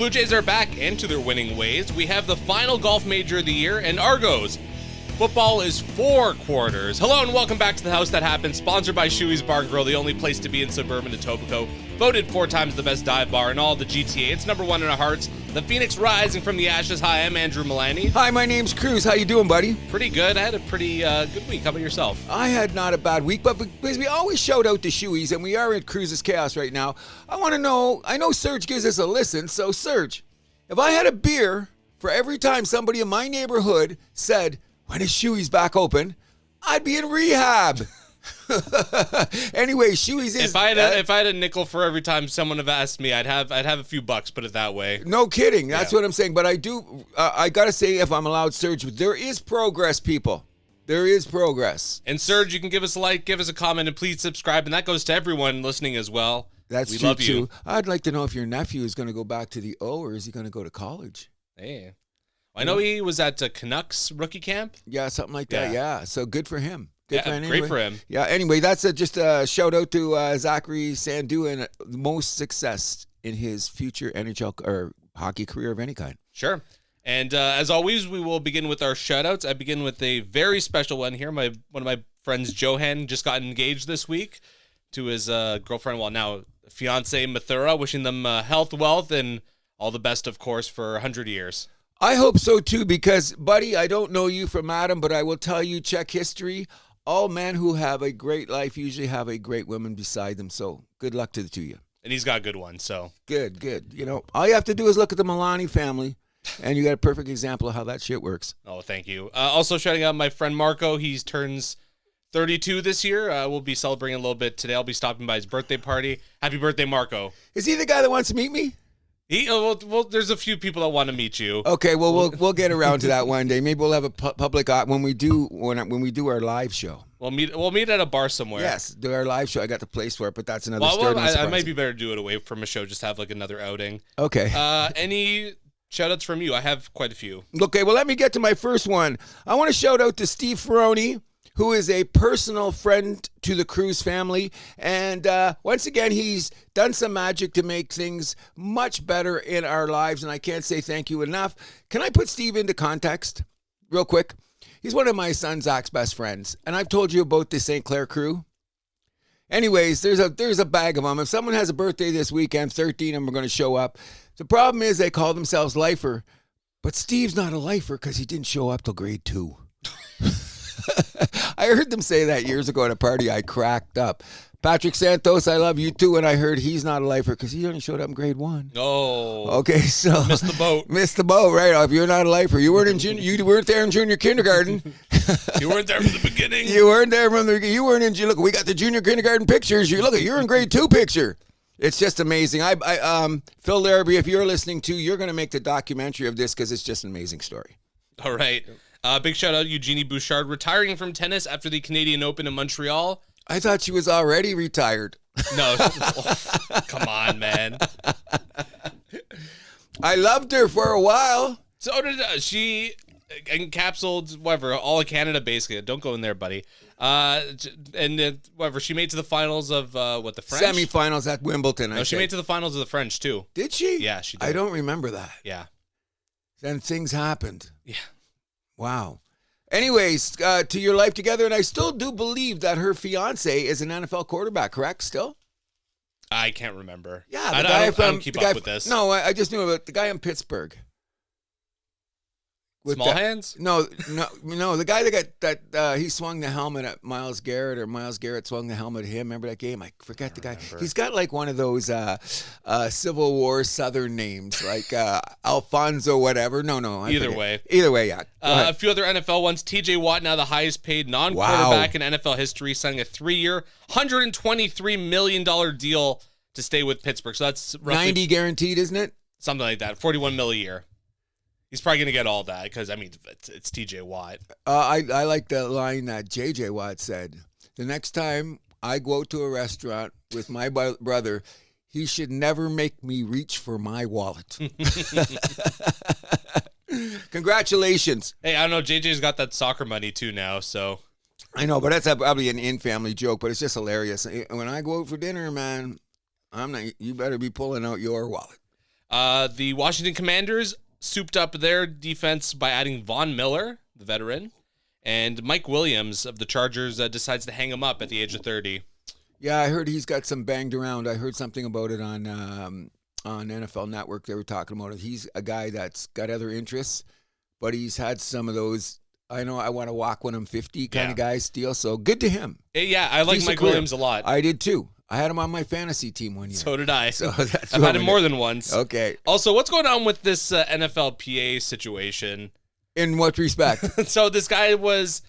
Blue Jays are back into their winning ways. We have the final golf major of the year, and Argos. Football is 4 quarters. Hello and welcome back to The House That Happened, sponsored by Shoey's Bar and Grill, the only place to be in suburban Etobicoke. Voted 4 times the best dive bar in all the GTA. It's number 1 in our hearts. The Phoenix rising from the ashes. Hi, I'm Andrew Milani. Hi, my name's Cruz. How you doing, buddy? Pretty good. I had a pretty good week. How about yourself? I had not a bad week, but because we always shout out to Shoey's, and we are at Cruz's Chaos right now, I want to know, I know Serge gives us a listen, so Serge, if I had a beer for every time somebody in my neighborhood said, when is Shoey's back open, I'd be in rehab. Anyway, Shoey's is... If I had a nickel for every time someone have asked me, I'd have a few bucks, put it that way. No kidding. That's what I'm saying. But I do, I got to say, if I'm allowed, Serge, there is progress, people. There is progress. And Serge, you can give us a like, give us a comment, and please subscribe. And that goes to everyone listening as well. That's true, too. I'd like to know if your nephew is going to go back to the O or is he going to go to college? Hey. I know he was at Canucks rookie camp. Yeah, something like that. Yeah. So good for him. Great for him. Yeah, anyway, that's just a shout out to Zachary Sandu and the most success in his future NHL or hockey career of any kind. Sure. And as always, we will begin with our shout outs. I begin with a very special one here. One of my friends, Johan, just got engaged this week to his girlfriend, well, now fiance, Mathura, wishing them health, wealth, and all the best, of course, for 100 years. I hope so, too, because, buddy, I don't know you from Adam, but I will tell you, check history. All men who have a great life usually have a great woman beside them. So good luck to the two of you. And he's got a good one. So good. You know, all you have to do is look at the Milani family, and you got a perfect example of how that shit works. Oh, thank you. Also shouting out my friend Marco. He turns 32 this year. We'll be celebrating a little bit today. I'll be stopping by his birthday party. Happy birthday, Marco. Is he the guy that wants to meet me? Well, there's a few people that want to meet you. Okay, well, we'll get around to that one day. Maybe we'll have a public when we do our live show. We'll meet at a bar somewhere. Yes, do our live show. I got the place for it, but that's another story. I might be better to do it away from a show. Just have like another outing. Okay. Any shout outs from you? I have quite a few. Okay, well, let me get to my first one. I want to shout out to Steve Ferroni, who is a personal friend to the Cruz family. And once again, he's done some magic to make things much better in our lives, and I can't say thank you enough. Can I put Steve into context real quick? He's one of my son Zach's best friends, and I've told you about the St. Clair crew. Anyways, there's a bag of them. If someone has a birthday this weekend, 13 of them are going to show up. The problem is they call themselves lifer, but Steve's not a lifer because he didn't show up till grade 2. I heard them say that years ago at a party. I cracked up. Patrick Santos, I love you too. And I heard he's not a lifer because he only showed up in grade 1. Oh. Okay, so missed the boat. Missed the boat, right? If you're not a lifer, you weren't there in junior kindergarten. You weren't there from the beginning. You weren't there from the. You weren't in. Look, we got the junior kindergarten pictures. You're in grade 2 picture. It's just amazing. Phil Larrabee, if you're listening too, you're going to make the documentary of this because it's just an amazing story. All right. Big shout out Eugenie Bouchard retiring from tennis after the Canadian Open in Montreal. I thought she was already retired. No, come on, man. I loved her for a while. So did she encapsulated whatever all of Canada basically. Don't go in there, buddy. And whatever she made to the finals of the French semifinals at Wimbledon. No, she made to the finals of the French too. Did she? Yeah, she did. I don't remember that. Yeah. Then things happened. Yeah. Wow. Anyways, to your life together, and I still do believe that her fiance is an NFL quarterback, correct? Still? I can't remember. Yeah, I don't keep up with this. No, I just knew about the guy in Pittsburgh. Small hands? No. The guy that he swung the helmet at Myles Garrett, or Myles Garrett swung the helmet at him. Remember that game? I forget the guy. Remember. He's got like one of those Civil War Southern names, like Alfonso whatever. No. Either way, yeah. A few other NFL ones. T.J. Watt, now the highest paid non-quarterback in NFL history, signing a 3-year, $123 million deal to stay with Pittsburgh. So that's roughly 90 guaranteed, isn't it? Something like that. $41 million a year. He's probably going to get all that because, I mean, it's T.J. Watt. I like the line that J.J. Watt said. The next time I go out to a restaurant with my brother, he should never make me reach for my wallet. Congratulations. Hey, I don't know. JJ's got that soccer money too now, so. I know, but that's probably an in-family joke, but it's just hilarious. When I go out for dinner, man, you better be pulling out your wallet. The Washington Commanders souped up their defense by adding Von Miller, the veteran, and Mike Williams of the Chargers decides to hang him up at the age of 30. Yeah, I heard he's got some banged around. I heard something about it on NFL Network. They were talking about it. He's a guy that's got other interests, but he's had some of those, I know I want to walk when I'm 50 kind of guys deal. So good to him. Yeah, I like Mike Williams a lot. I did too. I had him on my fantasy team one year. So did I. So that's I've had him more than once. Okay. Also, what's going on with this NFLPA situation? In what respect? So this guy it was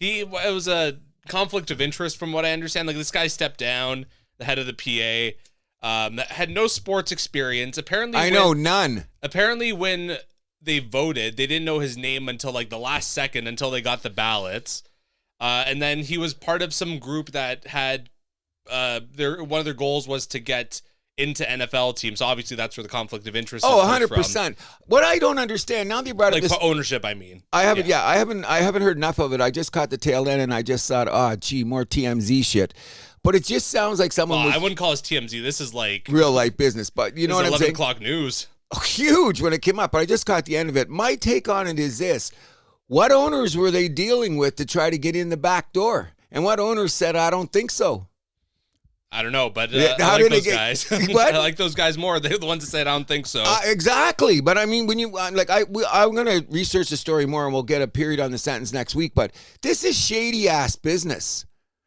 a conflict of interest from what I understand. Like, this guy stepped down, the head of the PA, that had no sports experience. Apparently, none. Apparently, when they voted, they didn't know his name until like the last second, until they got the ballots. And then he was part of some group that had one of their goals was to get into NFL teams. So obviously that's where the conflict of interest. 100%. What I don't understand now that you brought up this ownership, I mean. I haven't heard enough of it. I just caught the tail end and I just thought, more TMZ shit. But it just sounds like someone I wouldn't call this TMZ. This is like real life business. But you know what I'm saying? 11 o'clock news. Huge when it came up, but I just caught the end of it. My take on it is this. What owners were they dealing with to try to get in the back door? And what owners said, I don't think so? I don't know, but I like those guys. What? I like those guys more. They're the ones that said, I don't think so. Exactly. But I mean, when you I'm going to research the story more and we'll get a period on the sentence next week. But this is shady ass business.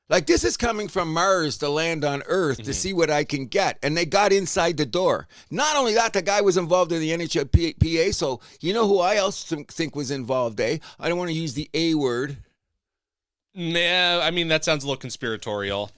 Like, this is coming from Mars to land on Earth to see what I can get. And they got inside the door. Not only that, the guy was involved in the NHLPA. So you know who I also think was involved, eh? I don't want to use the A word. Yeah, I mean, that sounds a little conspiratorial.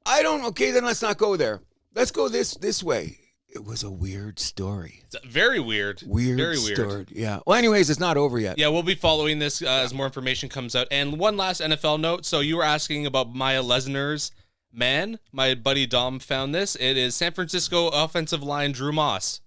Okay, then let's not go there. Let's go this way. It was a weird story. It's very weird. Very weird. Yeah. Well, anyways, it's not over yet. Yeah, we'll be following this as more information comes out. And one last NFL note. So you were asking about Maya Lesnar's man. My buddy Dom found this. It is San Francisco offensive line Drew Moss.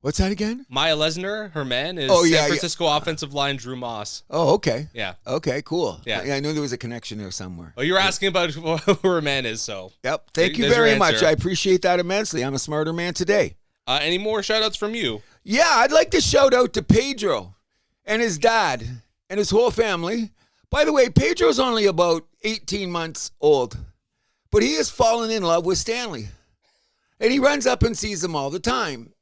What's that again? Maya Lesnar, her man, is San Francisco offensive line Drew Moss. Oh, okay. Yeah. Okay, cool. Yeah. I knew there was a connection there somewhere. Oh, you were asking about who her man is, so. Yep. Thank you very much. I appreciate that immensely. I'm a smarter man today. Any more shout-outs from you? Yeah, I'd like to shout out to Pedro and his dad and his whole family. By the way, Pedro's only about 18 months old, but he has fallen in love with Stanley. And he runs up and sees them all the time.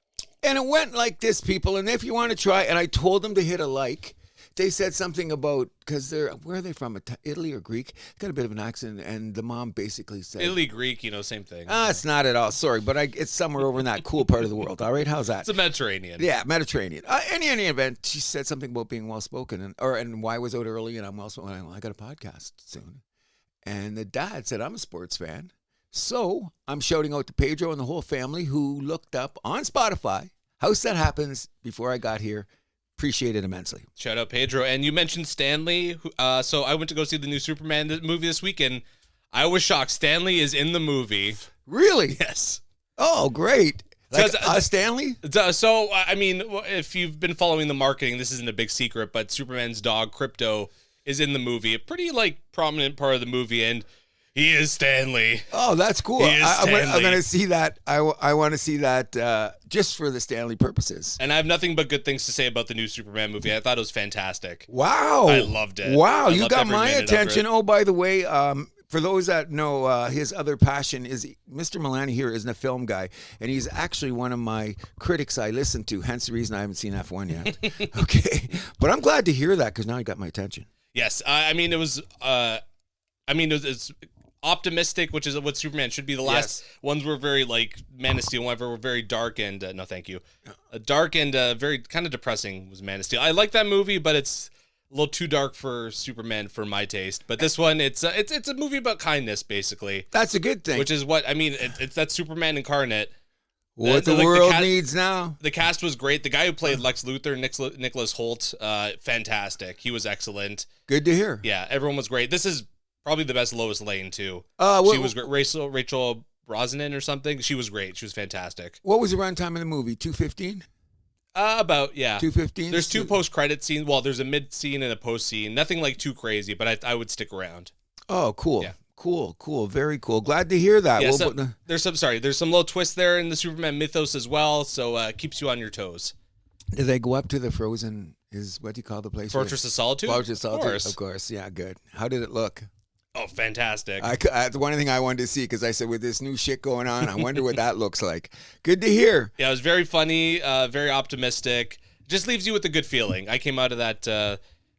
And it went like this, people. And if you want to try, and I told them to hit a like. They said something about, because where are they from? Italy or Greek? Got a bit of an accent. And the mom basically said, Italy, Greek, same thing. It's not at all. Sorry, but it's somewhere over in that cool part of the world. All right, how's that? It's the Mediterranean. Yeah, Mediterranean. In any event, she said something about being well spoken, and why I was out early and I'm well spoken. I got a podcast soon. And the dad said, I'm a sports fan. So I'm shouting out to Pedro and the whole family who looked up on Spotify House That Happens before I got here. Appreciate it immensely. Shout out Pedro. And you mentioned Stanley. So I went to go see the new Superman movie this weekend. I was shocked. Stanley is in the movie. Really? Yes. Oh, great. Like Stanley? So, I mean, if you've been following the marketing, this isn't a big secret, but Superman's dog, Crypto, is in the movie. A pretty, prominent part of the movie, and he is Stanley. Oh, that's cool. I'm going to see that. I want to see that just for the Stanley purposes. And I have nothing but good things to say about the new Superman movie. I thought it was fantastic. Wow. I loved it. Wow, you got my attention. Oh, by the way, for those that know, his other passion is Mr. Milani here isn't a film guy, and he's actually one of my critics I listen to, hence the reason I haven't seen F1 yet. Okay. But I'm glad to hear that because now you got my attention. Yes. It's optimistic, which is what Superman should be. The last ones were very Man of Steel, whatever, were very dark and no, thank you. Dark and very kind of depressing was Man of Steel. I like that movie, but it's a little too dark for Superman for my taste. But this one, it's a movie about kindness, basically. That's a good thing. Which is what it's that Superman incarnate. What the world needs now. The cast was great. The guy who played Lex Luthor, Nicholas Hoult, fantastic. He was excellent. Good to hear. Yeah, everyone was great. This is probably the best Lois Lane, too. She was great. Rachel Brosnahan or something. She was great. She was fantastic. What was the runtime of the movie? 2:15? About, yeah. 2:15? There's two post-credit scenes. Well, there's a mid-scene and a post-scene. Nothing too crazy, but I would stick around. Oh, cool. Yeah. Cool. Very cool. Glad to hear that. Yeah, there's some little twists there in the Superman mythos as well, so keeps you on your toes. Did they go up to the frozen, what do you call the place? Fortress of Solitude? Fortress of Solitude, of course. Yeah, good. How did it look? Oh, fantastic. That's one thing I wanted to see because I said, with this new shit going on, I wonder what that looks like. Good to hear. Yeah, it was very funny, very optimistic. Just leaves you with a good feeling. I came out of that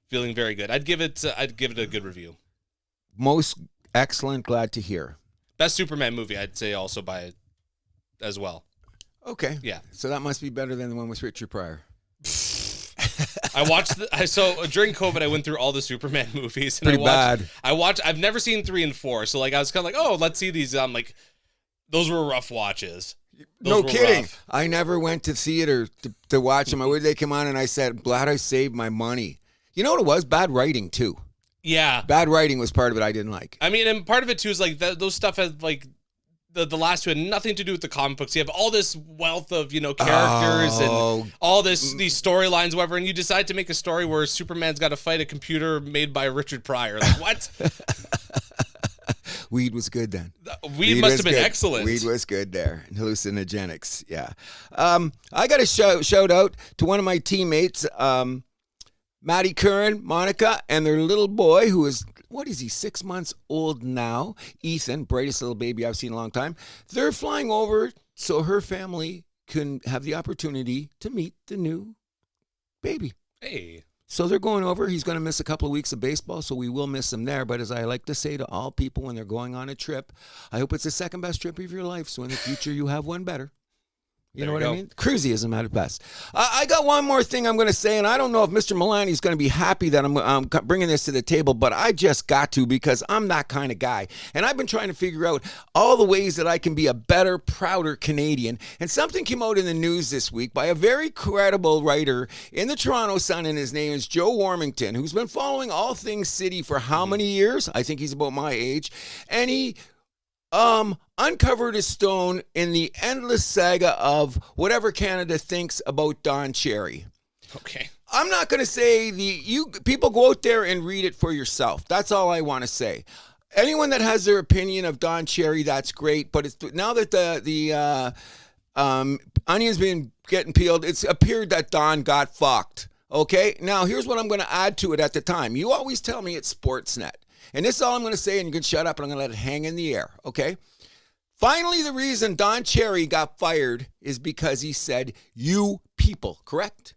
feeling very good. I'd give it a good review. Most excellent. Glad to hear. Best Superman movie, I'd say also as well. Okay. Yeah. So that must be better than the one with Richard Pryor. I watched so during COVID I went through all the Superman movies and Pretty bad. I've never seen 3 and 4, so like I was kind of like, oh, let's see these. Like, those were rough watches. No kidding. Rough. I never went to theater to watch them. They came on and I said, glad I saved my money. You know what it was? Bad writing too. Yeah. Bad writing was part of it I didn't like. I mean, and part of it too is like those stuff has like the last two had nothing to do with the comic books. You have all this wealth of, characters and all these storylines, whatever, and you decide to make a story where Superman's got to fight a computer made by Richard Pryor. Like, what? Weed was good then. Weed must have been excellent. Weed was good there. Hallucinogenics, yeah. I got a shout out to one of my teammates, Maddie Curran, Monica, and their little boy, who is, 6 months old now? Ethan, brightest little baby I've seen in a long time. They're flying over so her family can have the opportunity to meet the new baby. Hey. So they're going over. He's going to miss a couple of weeks of baseball, so we will miss him there. But as I like to say to all people when they're going on a trip, I hope it's the second best trip of your life, so in the future you have one better. You know what I mean? Cruisyism at its best. I got one more thing I'm going to say, and I don't know if Mr. Milani is going to be happy that I'm bringing this to the table, but I just got to because I'm that kind of guy. And I've been trying to figure out all the ways that I can be a better, prouder Canadian. And something came out in the news this week by a very credible writer in the Toronto Sun, and his name is Joe Warmington, who's been following all things city for how many years? I think he's about my age. And he uncovered a stone in the endless saga of whatever Canada thinks about Don Cherry. Okay. I'm not going to say people go out there and read it for yourself. That's all I want to say. Anyone that has their opinion of Don Cherry, that's great. But it's now that the onion's been getting peeled, it's appeared that Don got fucked. Okay. Now here's what I'm going to add to it at the time. You always tell me it's Sportsnet. And this is all I'm going to say, and you can shut up, and I'm going to let it hang in the air, okay? Finally, the reason Don Cherry got fired is because he said, you people, correct?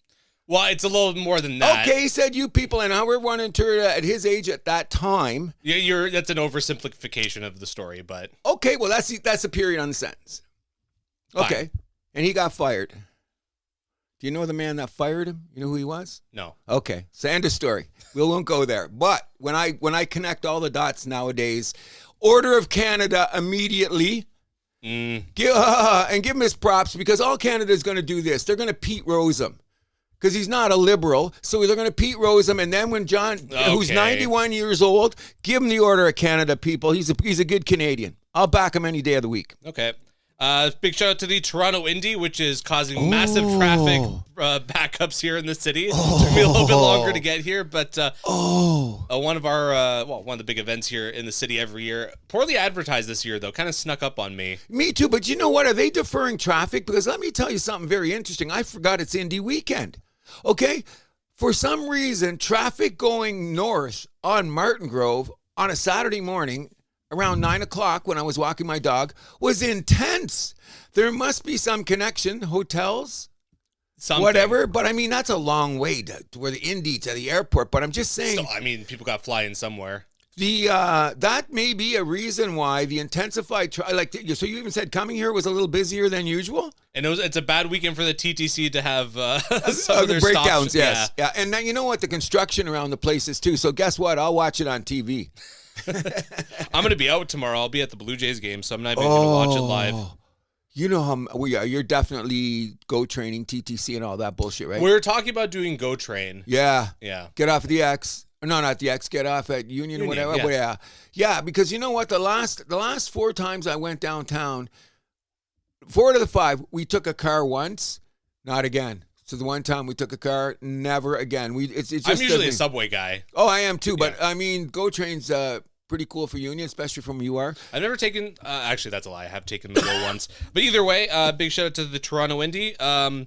Well, it's a little more than that. Okay, he said you people, and however one interpreted at his age at that time. Yeah, that's an oversimplification of the story, but. Okay, well, that's a period on the sentence. Okay, fine. And he got fired. Do you know the man that fired him? You know who he was? No. Okay, so end of story. We won't go there. But when I connect all the dots nowadays, Order of Canada immediately, and give him his props, because all Canada is going to do this. They're going to Pete Rose him because he's not a liberal. So they're going to Pete Rose him, and then when John, who's 91 years old, give him the Order of Canada, people. He's a good Canadian. I'll back him any day of the week. Okay. Big shout out to the Toronto Indy, which is causing massive traffic backups here in the city. It took me a little bit longer to get here, but one of the big events here in the city every year. Poorly advertised this year, though. Kind of snuck up on me. Me too, but you know what? Are they deferring traffic? Because let me tell you something very interesting. I forgot it's Indy weekend. Okay? For some reason, traffic going north on Martin Grove on a Saturday morning around 9 o'clock when I was walking my dog was intense. There must be some connection, hotels, whatever. But I mean, that's a long way to where the Indy to the airport. But I'm just saying. Still, I mean, people got flying somewhere. That may be a reason why the intensified so you even said coming here was a little busier than usual. And it's a bad weekend for the TTC to have some of the their breakdowns. Stops. Yes, yeah. And now you know what, the construction around the place is too. So guess what? I'll watch it on TV. I'm going to be out tomorrow. I'll be at the Blue Jays game, so I'm not even going to watch it live. You know how you're definitely go training, TTC, and all that bullshit, right? We're talking about doing go train. Yeah. Yeah. Get off at the X. No, not the X. Get off at Union or whatever. Yeah. Yeah, because you know what? The last 4 times I went downtown, 4 out of the 5, we took a car once, not again. So the one time we took a car, never again. It's just I'm usually a subway guy. Oh, I am too. But I mean, GO Train's pretty cool for Union, especially from UR. I've never taken, actually, that's a lie. I have taken the goal once. But either way, big shout out to the Toronto Indy. Do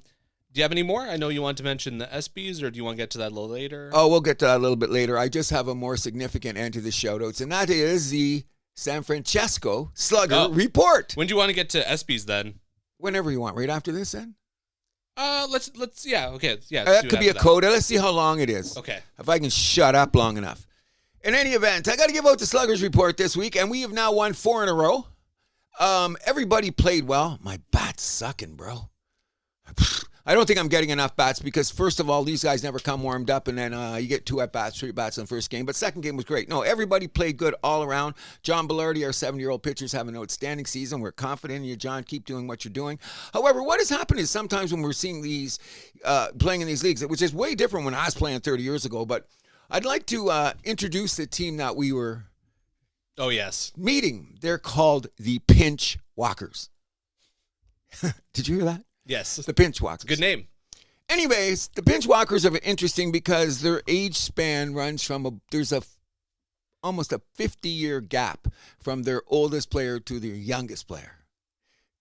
you have any more? I know you want to mention the SBs, or do you want to get to that a little later? Oh, we'll get to that a little bit later. I just have a more significant end to the shout-outs, and that is the San Francisco Slugger Report. When do you want to get to SBs then? Whenever you want. Right after this, then? Let's yeah, okay. Yeah, that could be a coda. Let's see how long it is. Okay. If I can shut up long enough. In any event, I got to give out the Sluggers Report this week, and we have now won 4 in a row. Everybody played well. My bat's sucking, bro. I don't think I'm getting enough bats because, first of all, these guys never come warmed up, and then you get 2 at-bats, 3 bats in the first game. But second game was great. No, everybody played good all around. John Bellardi, our 70-year-old pitcher, is having an outstanding season. We're confident in you, John. Keep doing what you're doing. However, what has happened is sometimes when we're seeing these, playing in these leagues, which is way different when I was playing 30 years ago, but I'd like to introduce the team that we were meeting. They're called the Pinch Walkers. Did you hear that? Yes. The Pinch Walkers. Good name. Anyways, the Pinch Walkers are interesting because their age span runs from there's almost a 50-year gap from their oldest player to their youngest player.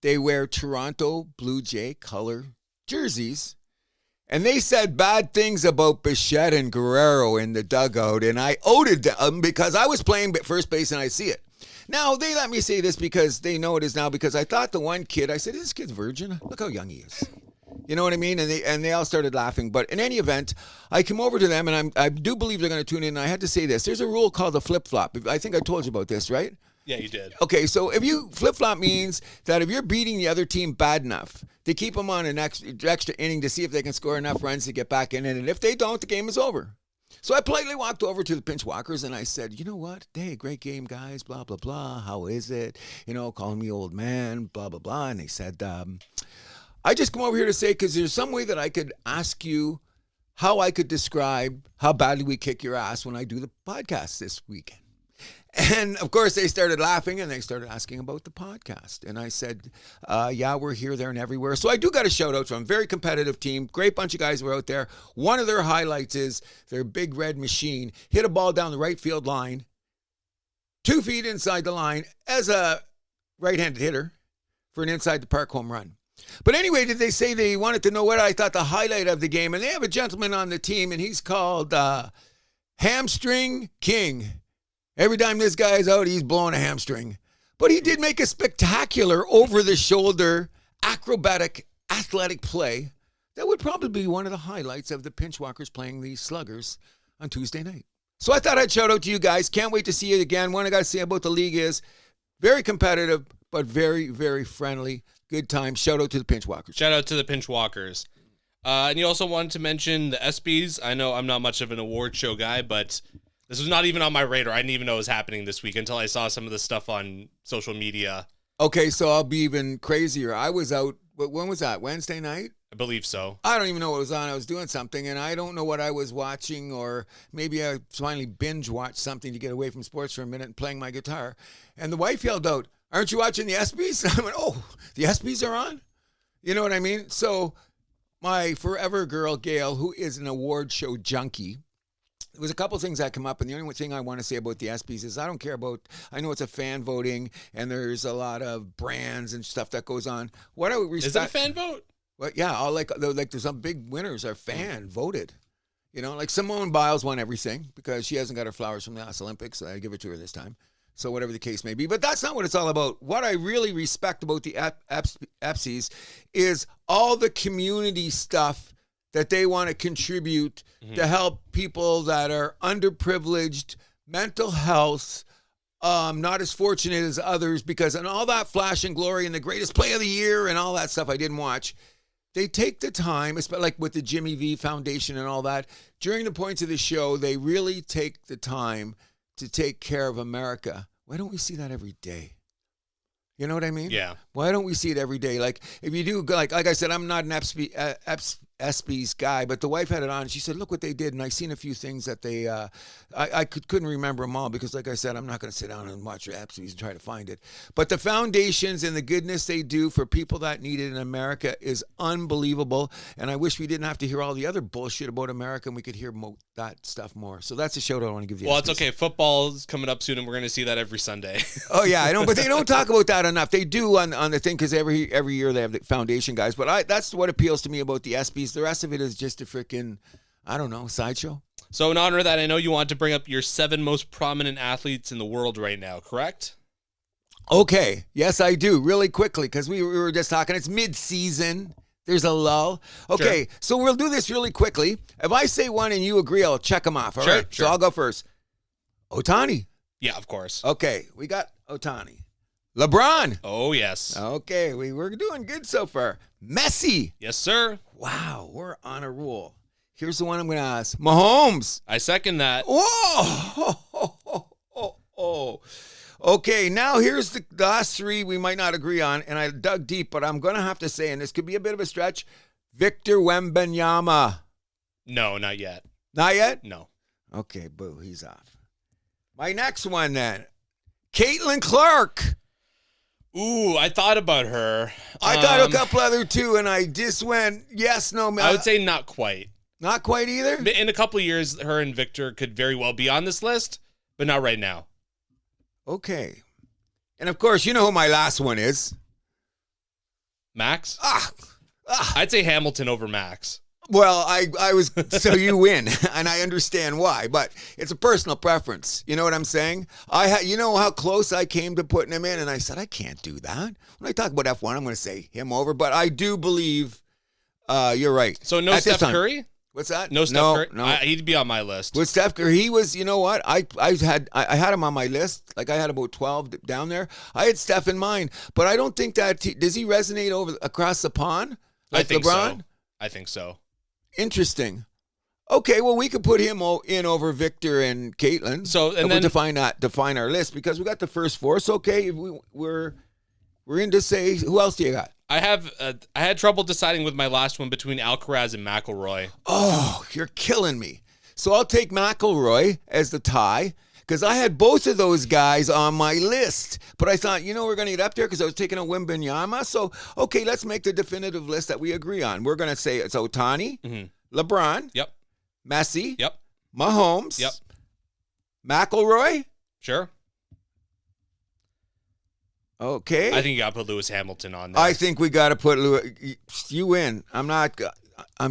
They wear Toronto Blue Jay color jerseys, and they said bad things about Bichette and Guerrero in the dugout, and I owed it to them because I was playing first base and I see it. Now, they let me say this because they know it is now, because I thought the one kid, I said, this kid's virgin. Look how young he is. You know what I mean? And they all started laughing. But in any event, I came over to them, and I do believe they're going to tune in. And I had to say this. There's a rule called the flip-flop. I think I told you about this, right? Yeah, you did. Okay, so if you flip-flop means that if you're beating the other team bad enough, they keep them on an extra inning to see if they can score enough runs to get back in it. And if they don't, the game is over. So I politely walked over to the Pinch Walkers and I said, you know what? Hey, great game, guys, blah, blah, blah. How is it? You know, calling me old man, blah, blah, blah. And they said, I just come over here to say, because there's some way that I could ask you how I could describe how badly we kick your ass when I do the podcast this weekend. And, of course, they started laughing, and they started asking about the podcast. And I said, yeah, we're here, there, and everywhere. So I do got a shout-out from a very competitive team. Great bunch of guys were out there. One of their highlights is their big red machine hit a ball down the right field line, 2 feet inside the line, as a right-handed hitter for an inside-the-park home run. But anyway, did they say they wanted to know what I thought the highlight of the game? And they have a gentleman on the team, and he's called Hamstring King. Every time this guy's out, he's blowing a hamstring. But he did make a spectacular over-the-shoulder, acrobatic, athletic play that would probably be one of the highlights of the Pinch Walkers playing the Sluggers on Tuesday night. So I thought I'd shout out to you guys. Can't wait to see you again. One I got to say about the league is very competitive, but very, very friendly. Good time. Shout out to the Pinch Walkers. Shout out to the Pinch Walkers. And you also wanted to mention the ESPYs. I know I'm not much of an award show guy, but this was not even on my radar. I didn't even know it was happening this week until I saw some of the stuff on social media. Okay, so I'll be even crazier. I was out, when was that, Wednesday night? I believe so. I don't even know what was on. I was doing something, and I don't know what I was watching, or maybe I finally binge-watched something to get away from sports for a minute and playing my guitar. And the wife yelled out, aren't you watching the ESPYs? I went, oh, the ESPYs are on? You know what I mean? So my forever girl, Gail, who is an award show junkie, there was a couple things that come up, and the only thing I want to say about the ESPYs is I don't care about, I know it's a fan voting, and there's a lot of brands and stuff that goes on. What I would respect, is it a fan vote? Well, yeah, all like there's some big winners are fan voted. You know, like Simone Biles won everything because she hasn't got her flowers from the last Olympics, so I give it to her this time. So whatever the case may be. But that's not what it's all about. What I really respect about the ESPYs is all the community stuff that they want to contribute to help people that are underprivileged, mental health, not as fortunate as others, because in all that flash and glory and the greatest play of the year and all that stuff I didn't watch, they take the time, especially like with the Jimmy V Foundation and all that, during the points of the show, they really take the time to take care of America. Why don't we see that every day? You know what I mean? Yeah. Why don't we see it every day? Like, if you do, like I said, I'm not an ESPY's guy, but the wife had it on. And she said, "Look what they did," and I seen a few things that they. I couldn't remember them all because, like I said, I'm not going to sit down and watch ESPY's and try to find it. But the foundations and the goodness they do for people that need it in America is unbelievable. And I wish we didn't have to hear all the other bullshit about America, and we could hear that stuff more. So that's a shout out I want to give you. Well, it's okay. Football's coming up soon, and we're going to see that every Sunday. Oh yeah, I know, but they don't talk about that enough. They do on the thing because every year they have the foundation guys. But that's what appeals to me about the ESPYs. The rest of it is just a freaking, I don't know, sideshow. So in honor of that, I know you want to bring up your 7 most prominent athletes in the world right now, correct? Okay. Yes, I do. Really quickly, because we were just talking. It's mid-season. There's a lull. Okay, Sure. So we'll do this really quickly. If I say one and you agree, I'll check them off. All right. Sure. So I'll go first. Ohtani. Yeah, of course. Okay, we got Ohtani. LeBron. Oh, yes. Okay, we're doing good so far. Messi. Yes, sir. Wow, we're on a roll. Here's the one I'm going to ask. Mahomes. I second that. Whoa. Okay, now here's the last 3 we might not agree on, and I dug deep, but I'm going to have to say, and this could be a bit of a stretch, Victor Wembanyama. No, not yet. Not yet? No. Okay, boo, he's off. My next one then, Caitlin Clark. Ooh, I thought about her. I thought a couple other too, and I just went, yes, no. I would say not quite. Not quite either? In a couple of years, her and Victor could very well be on this list, but not right now. Okay. And of course, you know who my last one is. Max? I'd say Hamilton over Max. Well, I was, so you win, and I understand why, but it's a personal preference. You know what I'm saying? You know how close I came to putting him in, and I said, I can't do that. When I talk about F1, I'm going to say him over, but I do believe you're right. So no Steph Curry? What's that? No Steph Curry? No. He'd be on my list. With Steph Curry, he was, you know what? I had him on my list. Like I had about 12 down there. I had Steph in mind, but I don't think that, does he resonate across the pond? Like I think LeBron? so. I think so. Interesting. Okay, well, we could put him in over Victor and Caitlin. So, and we'll then define our list because we got the first 4. So, okay, we're in to say, who else do you got? I had trouble deciding with my last one between Alcaraz and McIlroy. Oh, you're killing me. So I'll take McIlroy as the tie because I had both of those guys on my list. But I thought, we're going to get up there because I was taking a Wembanyama. So, okay, let's make the definitive list that we agree on. We're going to say it's Ohtani, LeBron, Yep. Messi, Yep. Mahomes, Yep. McIlroy. Sure. Okay. I think you got to put Lewis Hamilton on there. I think we got to put Lewis. You win. I'm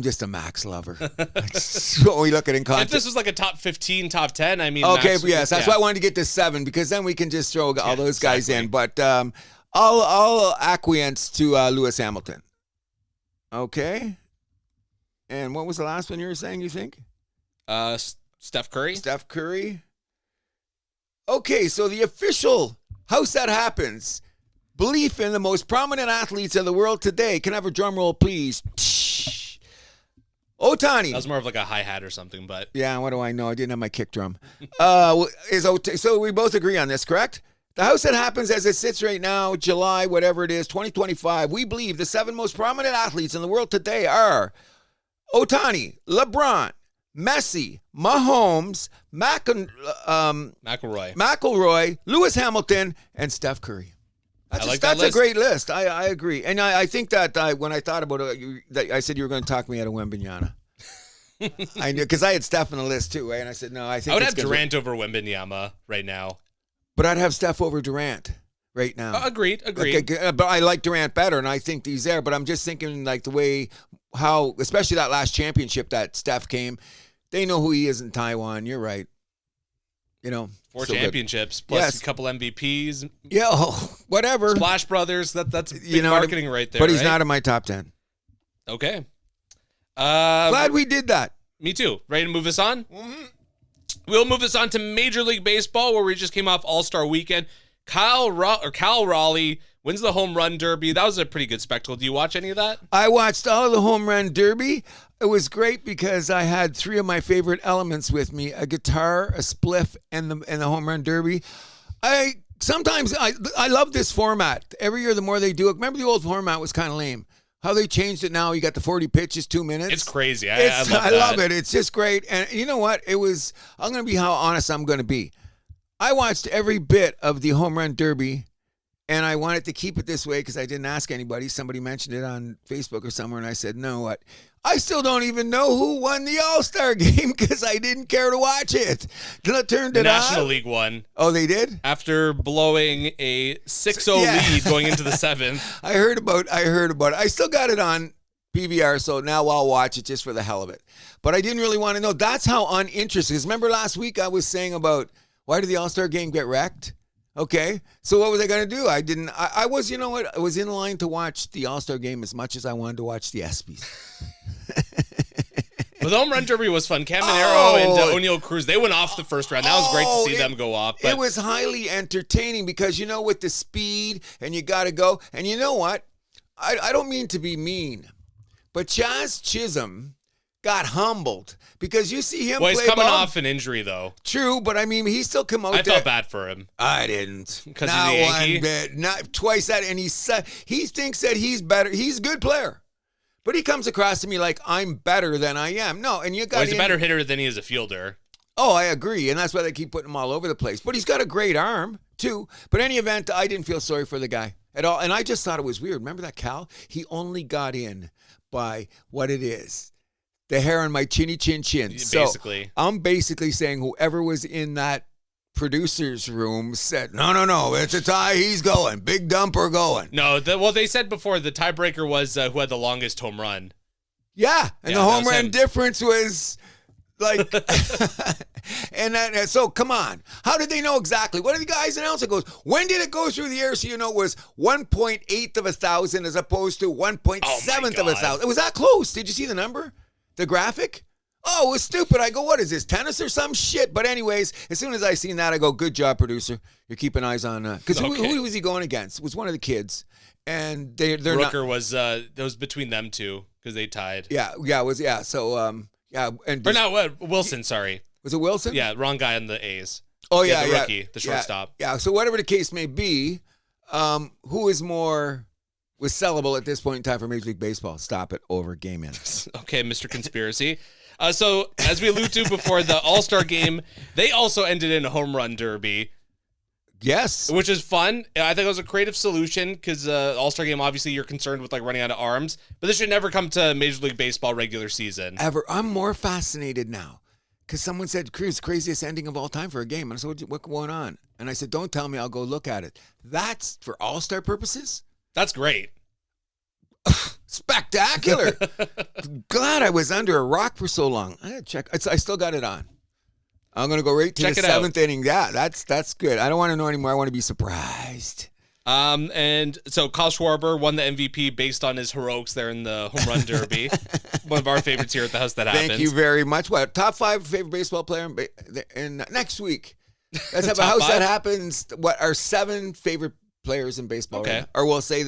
just a Max lover. That's what we look at in context. If this was like a top 15, top 10, I mean. Okay, Max yes, that's why I wanted to get to 7 because then we can just throw all those guys in. But I'll acquiesce to Lewis Hamilton. Okay. And what was the last one you were saying? You think? Steph Curry. Steph Curry. Okay, so the official House That Happens belief in the most prominent athletes in the world today. Can I have a drum roll, please? Ohtani. That was more of like a hi-hat or something, but. Yeah, what do I know? I didn't have my kick drum. So we both agree on this, correct? The House That Happens as it sits right now, July, whatever it is, 2025, we believe the 7 most prominent athletes in the world today are Ohtani, LeBron, Messi, Mahomes, McIlroy, Lewis Hamilton, and Steph Curry. That's a great list. I agree. And I think that when I thought about it, I said you were going to talk me out of Wembanyama. I knew because I had Steph on the list too, and I said no. I would have Durant over Wembanyama right now. But I'd have Steph over Durant right now. Agreed. Okay, but I like Durant better, and I think he's there. But I'm just thinking like the way especially that last championship that Steph came. They know who he is in Taiwan. You're right. 4 championships plus a couple MVPs. Yeah, whatever. Splash Brothers. That's big marketing right there. But he's not in my top 10. Okay. Glad we did that. Me too. Ready to move this on? Mm-hmm. We'll move this on to Major League Baseball, where we just came off All-Star Weekend. Cal Raleigh wins the Home Run Derby. That was a pretty good spectacle. Do you watch any of that? I watched all of the Home Run Derby. It was great because I had 3 of my favorite elements with me: a guitar, a spliff, and the Home Run Derby. I love this format. Every year, the more they do it. Remember, the old format was kind of lame. How they changed it now. You got the 40 pitches, 2 minutes. It's crazy. I love it. It's just great. And you know what? I'm going to be how honest I'm going to be. I watched every bit of the home run derby, and I wanted to keep it this way because I didn't ask anybody. Somebody mentioned it on Facebook or somewhere, and I said, no, what? I still don't even know who won the All-Star game because I didn't care to watch it. Till it turned it on. National League won. Oh, they did? After blowing a 6-0 lead going into the 7th. I heard about it. I still got it on PVR, so now I'll watch it just for the hell of it. But I didn't really want to know. That's how uninterested. Because remember last week I was saying about why did the All-Star game get wrecked? Okay, so what was I going to do? I was, you know what? I was in line to watch the All-Star game as much as I wanted to watch the ESPYs. But the home run derby was fun. Caminero and O'Neal Cruz, they went off the first round. That was great to see them go off. But it was highly entertaining because, you know, with the speed and you got to go. And you know what? I don't mean to be mean, but Chaz Chisholm got humbled because you see him play he's coming ball. off an injury, though. True, but I mean, he still come out I there. felt bad for him. I didn't. Because he's a Yankee? One bit. Not twice that. And he thinks that he's better. He's a good player. But he comes across to me like I'm better than I am. No, and you got he's a better hitter than he is a fielder. Oh, I agree. And that's why they keep putting him all over the place. But he's got a great arm, too. But in any event, I didn't feel sorry for the guy at all. And I just thought it was weird. Remember that Cal? He only got in by what it is. The hair on my chinny chin chin. Basically. So I'm basically saying whoever was in that producer's room said, no, it's a tie. He's going. Big dumper going. No, they said before the tiebreaker was who had the longest home run. Yeah, and the home run him. difference was like, so come on. How did they know exactly? What did the guys announce? It goes, when did it go through the air so you know it was 1.8 of 1,000 as opposed to 1.7 of 1,000? It was that close. Did you see the number? The graphic? Oh, it was stupid. I go, what is this, tennis or some shit? But anyways, as soon as I seen that, I go, good job, producer. You're keeping eyes on, because who was he going against? It was one of the kids. And they're Rooker not. was between them two because they tied. Yeah, it was, yeah. So, yeah. Or not, what? Wilson, sorry. Was it Wilson? Yeah, wrong guy on the A's. Oh, yeah, the rookie, the shortstop. Yeah, so whatever the case may be, who is more was sellable at this point in time for Major League Baseball? Stop it over game innings. Okay, Mr. Conspiracy. So, as we alluded to before, the All-Star game, they also ended in a home run derby. Yes. Which is fun. I think it was a creative solution because All-Star game, obviously, you're concerned with like running out of arms. But this should never come to Major League Baseball regular season. Ever. I'm more fascinated now because someone said, Cruz, craziest ending of all time for a game. And I said, what's going on? And I said, don't tell me. I'll go look at it. That's for All-Star purposes? That's great. Spectacular. Glad I was under a rock for so long. I had to check. I still got it on. I'm going to go right to the seventh inning. Yeah, that's good. I don't want to know anymore. I want to be surprised. And so Kyle Schwarber won the MVP based on his heroics there in the home run derby. One of our favorites here at the house that happens. Thank you very much. What, top 5 favorite baseball player in next week? Let's have a house 5? That happens. What are 7 favorite players in baseball? Okay. Right now? Or we'll say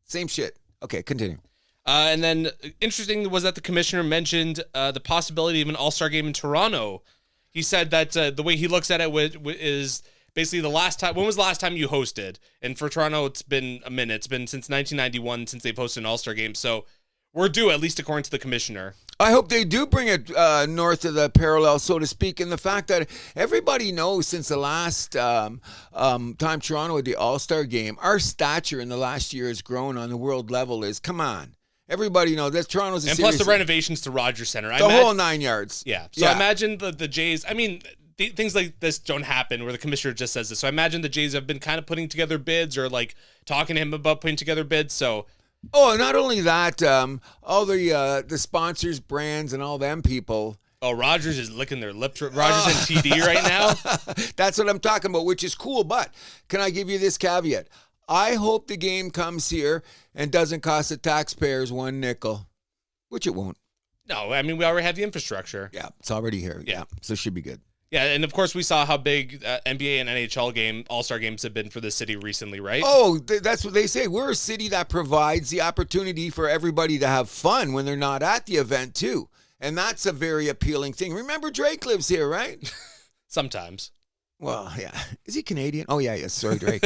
same shit. Okay, continue. And then interesting was that the commissioner mentioned the possibility of an All-Star game in Toronto. He said that the way he looks at it is basically the last time. When was the last time you hosted? And for Toronto, it's been a minute. It's been since 1991 since they've hosted an All-Star game. So we're due, at least according to the commissioner. I hope they do bring it north of the parallel, so to speak, and the fact that everybody knows since the last time Toronto had the All-Star game, our stature in the last year has grown on the world level come on. Everybody knows that Toronto's a and serious... plus the renovations to Rogers Center. Whole 9 yards. Yeah. So I imagine the Jays, I mean, things like this don't happen where the commissioner just says this. So I imagine the Jays have been kind of putting together bids or like talking to him about putting together bids. So... Oh, not only that, all the sponsors, brands, and all them people. Oh, Rogers is licking their lips. Rogers and TD right now. That's what I'm talking about, which is cool. But can I give you this caveat? I hope the game comes here and doesn't cost the taxpayers 1 nickel, which it won't. No, I mean, we already have the infrastructure. Yeah, it's already here. Yeah, so it should be good. Yeah, and of course we saw how big NBA and NHL All-Star games have been for the city recently, right? Oh, that's what they say. We're a city that provides the opportunity for everybody to have fun when they're not at the event, too. And that's a very appealing thing. Remember, Drake lives here, right? Sometimes. Well, yeah. Is he Canadian? Oh, yeah, sorry, Drake.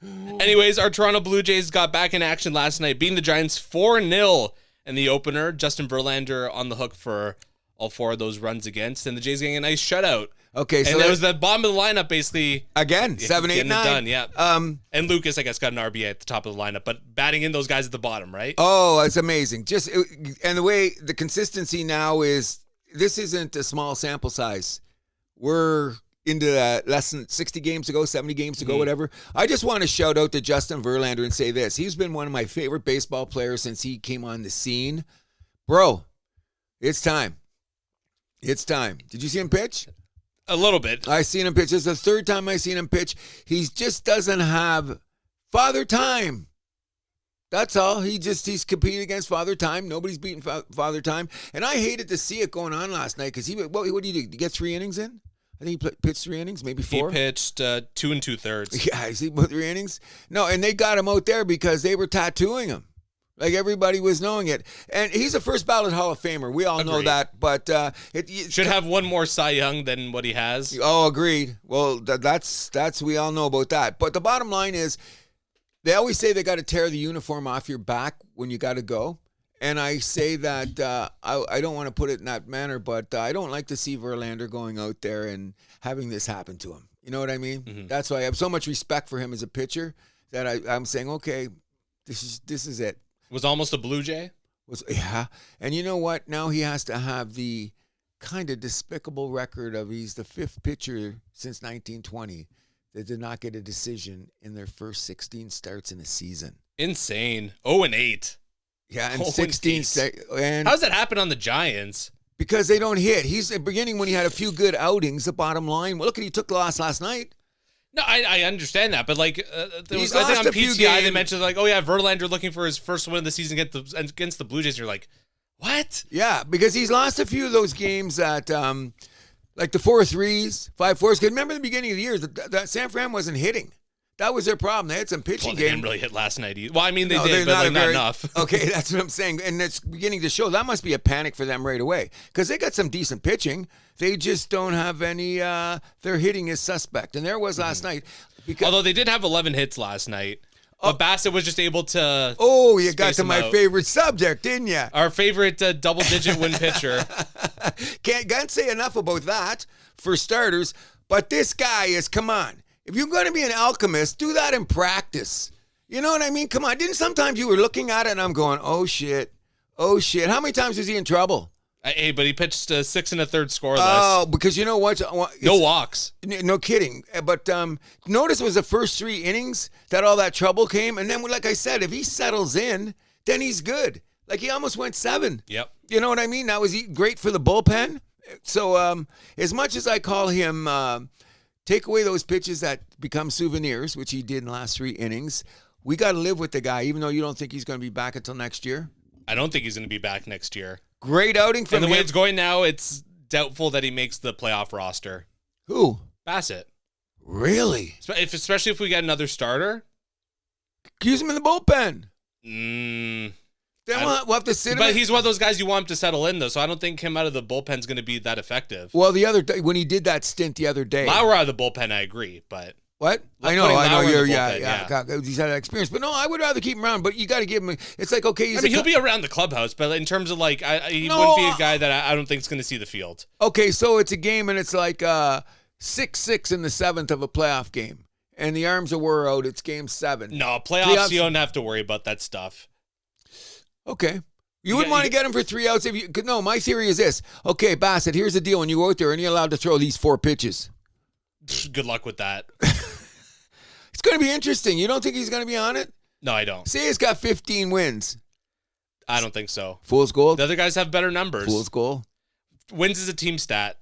Anyways, our Toronto Blue Jays got back in action last night, beating the Giants 4-0 in the opener. Justin Verlander on the hook for all 4 of those runs against, and the Jays getting a nice shutout. Okay, so and it was the bottom of the lineup, basically. Again, 7, 8, 9. Done, yeah. And Lucas, I guess, got an RBI at the top of the lineup, but batting in those guys at the bottom, right? Oh, it's amazing. And the way the consistency now is, this isn't a small sample size. We're into less than 60 games to go, 70 games to go, whatever. I just want to shout out to Justin Verlander and say this. He's been one of my favorite baseball players since he came on the scene. Bro, it's time. It's time. Did you see him pitch? A little bit. I seen him pitch. This is the 3rd time I seen him pitch. He just doesn't have father time. That's all. He's competing against father time. Nobody's beating father time. And I hated to see it going on last night because what did he do? Did he get 3 innings in? I think he pitched 3 innings, maybe 4. He pitched 2 2/3. Yeah, I see about 3 innings. No, and they got him out there because they were tattooing him. Like, everybody was knowing it. And he's a first ballot Hall of Famer. We all know that. But it should have one more Cy Young than what he has. Oh, agreed. Well, that's we all know about that. But the bottom line is, they always say they got to tear the uniform off your back when you got to go. And I say that I don't want to put it in that manner, but I don't like to see Verlander going out there and having this happen to him. You know what I mean? Mm-hmm. That's why I have so much respect for him as a pitcher that I'm saying, okay, this is it. Was almost a Blue Jay? Yeah. And you know what? Now he has to have the kind of despicable record of he's the 5th pitcher since 1920 that did not get a decision in their first 16 starts in a season. Insane. 0-8. Yeah, and 16. And how does that happen on the Giants? Because they don't hit. He's at the beginning when he had a few good outings, the bottom line. Well, look at he took the loss last night. No, I understand that, but like, I think on PTI they mentioned like, oh yeah, Verlander looking for his first win of the season against the Blue Jays. You're like, what? Yeah, because he's lost a few of those games that, like the 4-3s, 5-4s. Because remember the beginning of the year, that San Fran wasn't hitting. That was their problem. They had some pitching They didn't really hit last night either. Well, I mean, they did, but not enough. Okay, that's what I'm saying. And it's beginning to show. That must be a panic for them right away because they got some decent pitching. They just don't have any, their hitting is suspect. And there was last night. Although they did have 11 hits last night. But Bassett was just able to. Oh, you got to my favorite subject, didn't you? Our favorite double-digit win pitcher. Can't say enough about that for starters. But this guy is, come on. If you're going to be an alchemist, do that in practice. You know what I mean? Come on. Didn't sometimes you were looking at it and I'm going, oh, shit. Oh, shit. How many times was he in trouble? Hey, but he pitched 6 1/3 scoreless. Oh, because you know what? No walks. No kidding. But notice it was the first 3 innings that all that trouble came. And then, like I said, if he settles in, then he's good. Like he almost went 7. Yep. You know what I mean? That was great for the bullpen. So as much as I call him... take away those pitches that become souvenirs, which he did in the last 3 innings. We got to live with the guy, even though you don't think he's going to be back until next year. I don't think he's going to be back next year. Great outing from him. And the way it's going now, it's doubtful that he makes the playoff roster. Who? Bassett. Really? Especially if we get another starter. Use him in the bullpen. Then we'll have to sit him. But he's one of those guys you want him to settle in, though, so I don't think him out of the bullpen is going to be that effective. Well, the other day, when he did that stint the other day. Lauer out of the bullpen, I agree, but... What? I know. He's had that experience. But no, I would rather keep him around, but you got to give him... It's like, okay, he'll be around the clubhouse, but in terms of, like, he wouldn't be a guy that I don't think is going to see the field. Okay, so it's a game, and it's like 6-6 in the 7th of a playoff game, and the arms are wore out. It's game 7. No, playoffs, you don't have to worry about that stuff. Okay. You wouldn't want to get him for 3 outs if you could. No, my theory is this. Okay, Bassett, here's the deal. When you go out there and you're allowed to throw these 4 pitches. Good luck with that. It's going to be interesting. You don't think he's going to be on it? No, I don't. Say he's got 15 wins. I don't think so. Fool's gold? The other guys have better numbers. Fool's gold? Wins is a team stat.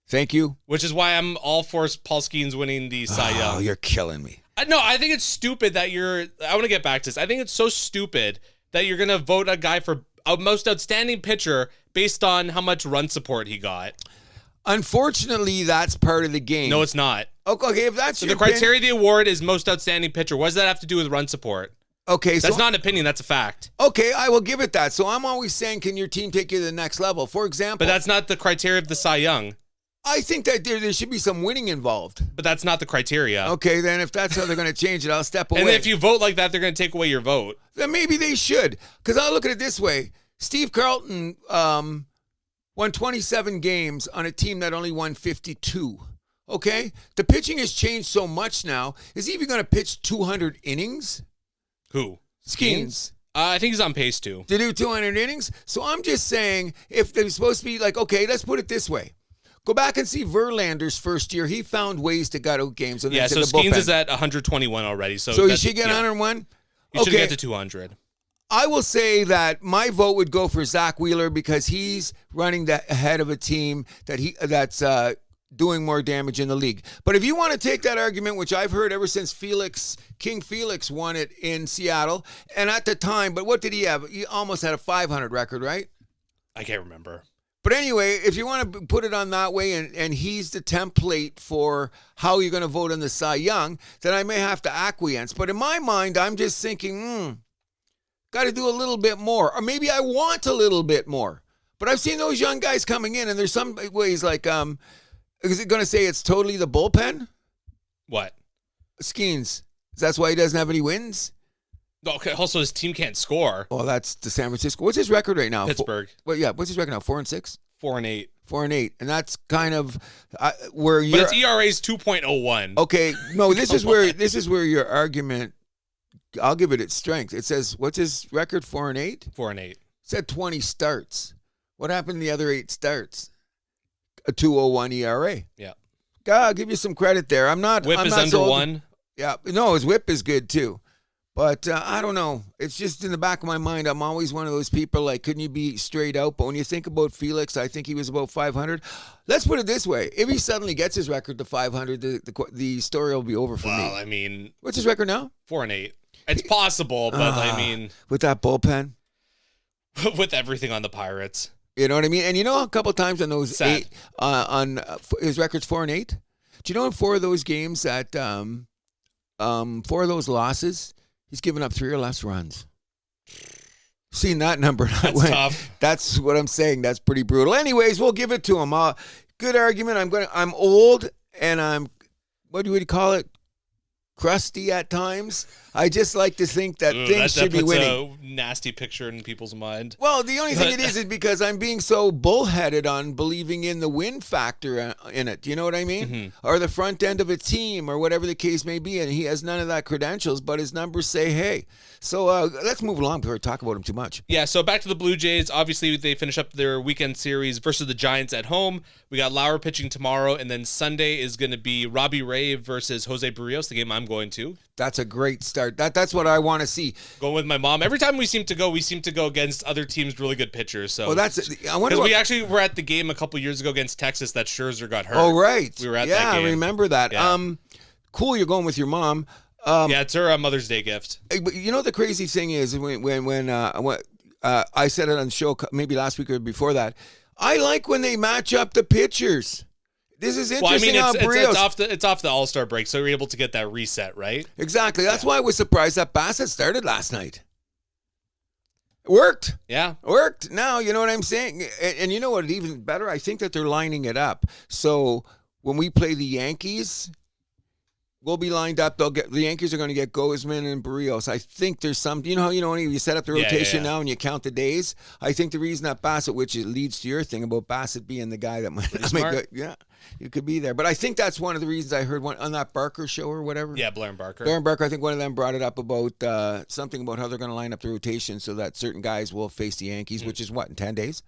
Thank you. Which is why I'm all for Paul Skeens winning the Cy Young. Oh, you're killing me. No, I think it's stupid that I want to get back to this. I think it's so stupid that you're going to vote a guy for a most outstanding pitcher based on how much run support he got. Unfortunately, that's part of the game. No, it's not. Okay, if that's the criteria of the award is most outstanding pitcher. What does that have to do with run support? Okay, that's not an opinion. That's a fact. Okay, I will give it that. So I'm always saying, can your team take you to the next level? For example. But that's not the criteria of the Cy Young. I think that there should be some winning involved. But that's not the criteria. Okay, then if that's how they're going to change it, I'll step away. And if you vote like that, they're going to take away your vote. Then maybe they should. Because I'll look at it this way. Steve Carlton won 27 games on a team that only won 52. Okay? The pitching has changed so much now. Is he even going to pitch 200 innings? Who? Skeens. I think he's on pace to do 200 innings. So I'm just saying, if they're supposed to be like, okay, let's put it this way. Go back and see Verlander's first year. He found ways to gut out games. And so Skeens is at 121 already. So he should get 101? He should get to 200. I will say that my vote would go for Zach Wheeler because he's running the head of a team that's doing more damage in the league. But if you want to take that argument, which I've heard ever since King Felix won it in Seattle, and at the time, but what did he have? He almost had a 500 record, right? I can't remember. But anyway, if you want to put it on that way, and he's the template for how you're going to vote on the Cy Young, then I may have to acquiesce. But in my mind, I'm just thinking, got to do a little bit more. Or maybe I want a little bit more. But I've seen those young guys coming in, and there's some ways like, is it going to say it's totally the bullpen? What? Skeens. That's why he doesn't have any wins? Okay, also his team can't score. Oh, that's the San Francisco. What's his record right now? Pittsburgh. What's his record now? 4-6? 4-8. 4-8. And that's kind of where you're... But its ERA is 2.01. Okay, no, this is where your argument... I'll give it its strength. It says, what's his record? 4-8? 4-8. It said 20 starts. What happened to the other 8 starts? A 2.01 ERA. Yeah. God, I'll give you some credit there. Whip is under sold. 1. Yeah. No, his whip is good too. But I don't know. It's just in the back of my mind. I'm always one of those people like, couldn't you be straight out? But when you think about Felix, I think he was about 500. Let's put it this way. If he suddenly gets his record to 500, the story will be over for me. Well, I mean... What's his record now? 4-8. It's possible, but I mean... With that bullpen? With everything on the Pirates. You know what I mean? And you know a couple of times on those Sad. 8, his record's 4-8? Do you know in 4 of those games that, 4 of those losses... He's given up 3 or less runs. Seen that number. That's tough. That's what I'm saying. That's pretty brutal. Anyways, we'll give it to him. Good argument. I'm old and I'm, what do you call it? Crusty at times. I just like to think that things should be winning. That puts a nasty picture in people's mind. Well, the only thing it is because I'm being so bullheaded on believing in the win factor in it. Do you know what I mean? Mm-hmm. Or the front end of a team or whatever the case may be. And he has none of that credentials, but his numbers say, hey. So let's move along before we talk about him too much. Yeah, so back to the Blue Jays. Obviously, they finish up their weekend series versus the Giants at home. We got Lauer pitching tomorrow, and then Sunday is going to be Robbie Ray versus Jose Barrios, the game I'm going to. That's a great start. That's what I want to see. Going with my mom. Every time we seem to go against other teams' really good pitchers. So, I wonder. Because we actually were at the game a couple years ago against Texas that Scherzer got hurt. Oh, right. We were at that game. Yeah, I remember that. Yeah. Cool. You're going with your mom. Yeah, it's her Mother's Day gift. But you know the crazy thing is when I said it on the show maybe last week or before that. I like when they match up the pitchers. This is interesting. Well, I mean, it's off the All-Star break, so you're able to get that reset, right? Exactly. That's why I was surprised that Bassett started last night. It worked. Yeah. Worked. Now, you know what I'm saying? And you know what, even better? I think that they're lining it up. So when we play the Yankees, we'll be lined up. The Yankees are going to get Gozman and Barrios. I think there's some, when you set up the rotation now and you count the days. I think the reason that Bassett, which leads to your thing about Bassett being the guy that might make good, yeah, you could be there. But I think that's one of the reasons I heard one on that Barker show or whatever. Yeah, Blair and Barker. I think one of them brought it up about something about how they're going to line up the rotation so that certain guys will face the Yankees, which is what, in 10 days?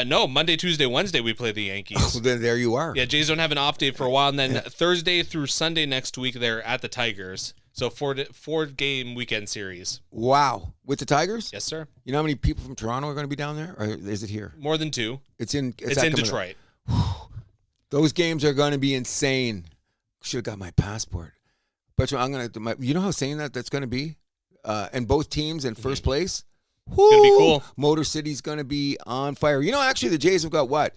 No, Monday, Tuesday, Wednesday we play the Yankees. Oh, then there you are. Yeah, Jays don't have an off day for a while, and then Thursday through Sunday next week they're at the Tigers. So 4-game weekend series. Wow, with the Tigers? Yes, sir. You know how many people from Toronto are going to be down there, or is it here? More than 2. It's in Detroit. Those games are going to be insane. Should have got my passport. But I'm going to. You know how insane that's going to be, and both teams in first place. It's going to be cool. Motor City's going to be on fire. Actually, the Jays have got what?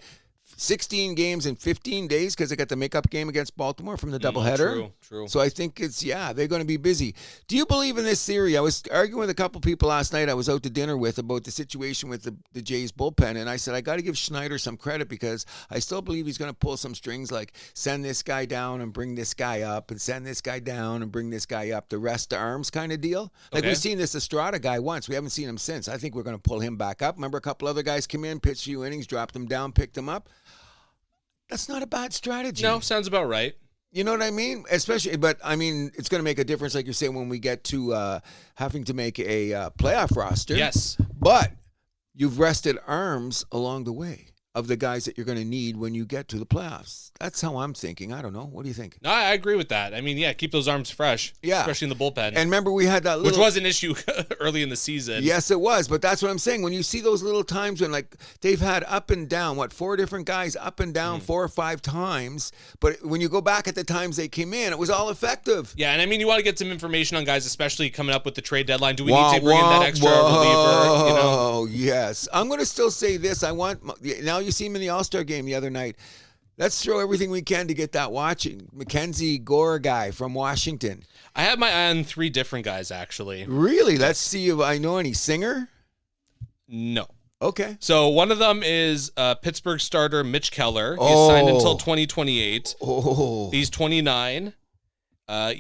16 games in 15 days because they got the makeup game against Baltimore from the doubleheader. True. So I think they're going to be busy. Do you believe in this theory? I was arguing with a couple people last night I was out to dinner with about the situation with the Jays bullpen, and I said I got to give Schneider some credit because I still believe he's going to pull some strings like send this guy down and bring this guy up and send this guy down and bring this guy up, the rest arms kind of deal. Like we've seen this Estrada guy once. We haven't seen him since. I think we're going to pull him back up. Remember a couple other guys come in, pitched a few innings, dropped him down, picked him up. That's not a bad strategy. No, sounds about right. You know what I mean? Especially, but I mean, it's going to make a difference, like you're saying, when we get to having to make a playoff roster. Yes. But you've rested arms along the way of the guys that you're going to need when you get to the playoffs. That's how I'm thinking. I don't know. What do you think? No, I agree with that. I mean, yeah, keep those arms fresh. Yeah. Especially in the bullpen. And remember, we had that little... Which was an issue early in the season. Yes, it was. But that's what I'm saying. When you see those little times when, like, they've had up and down, 4 different guys up and down 4 or 5 times. But when you go back at the times they came in, it was all effective. Yeah, and I mean, you want to get some information on guys, especially coming up with the trade deadline. Do we need to bring in that extra reliever? You know? Oh, yes. I'm going to still say this. Now you see him in the All-Star game the other night. Let's throw everything we can to get that watching. Mackenzie Gore guy from Washington. I have my eye on 3 different guys, actually. Really? Let's see if I know any. Singer? No. Okay. So one of them is Pittsburgh starter Mitch Keller. He's signed until 2028. Oh. He's 29. ERA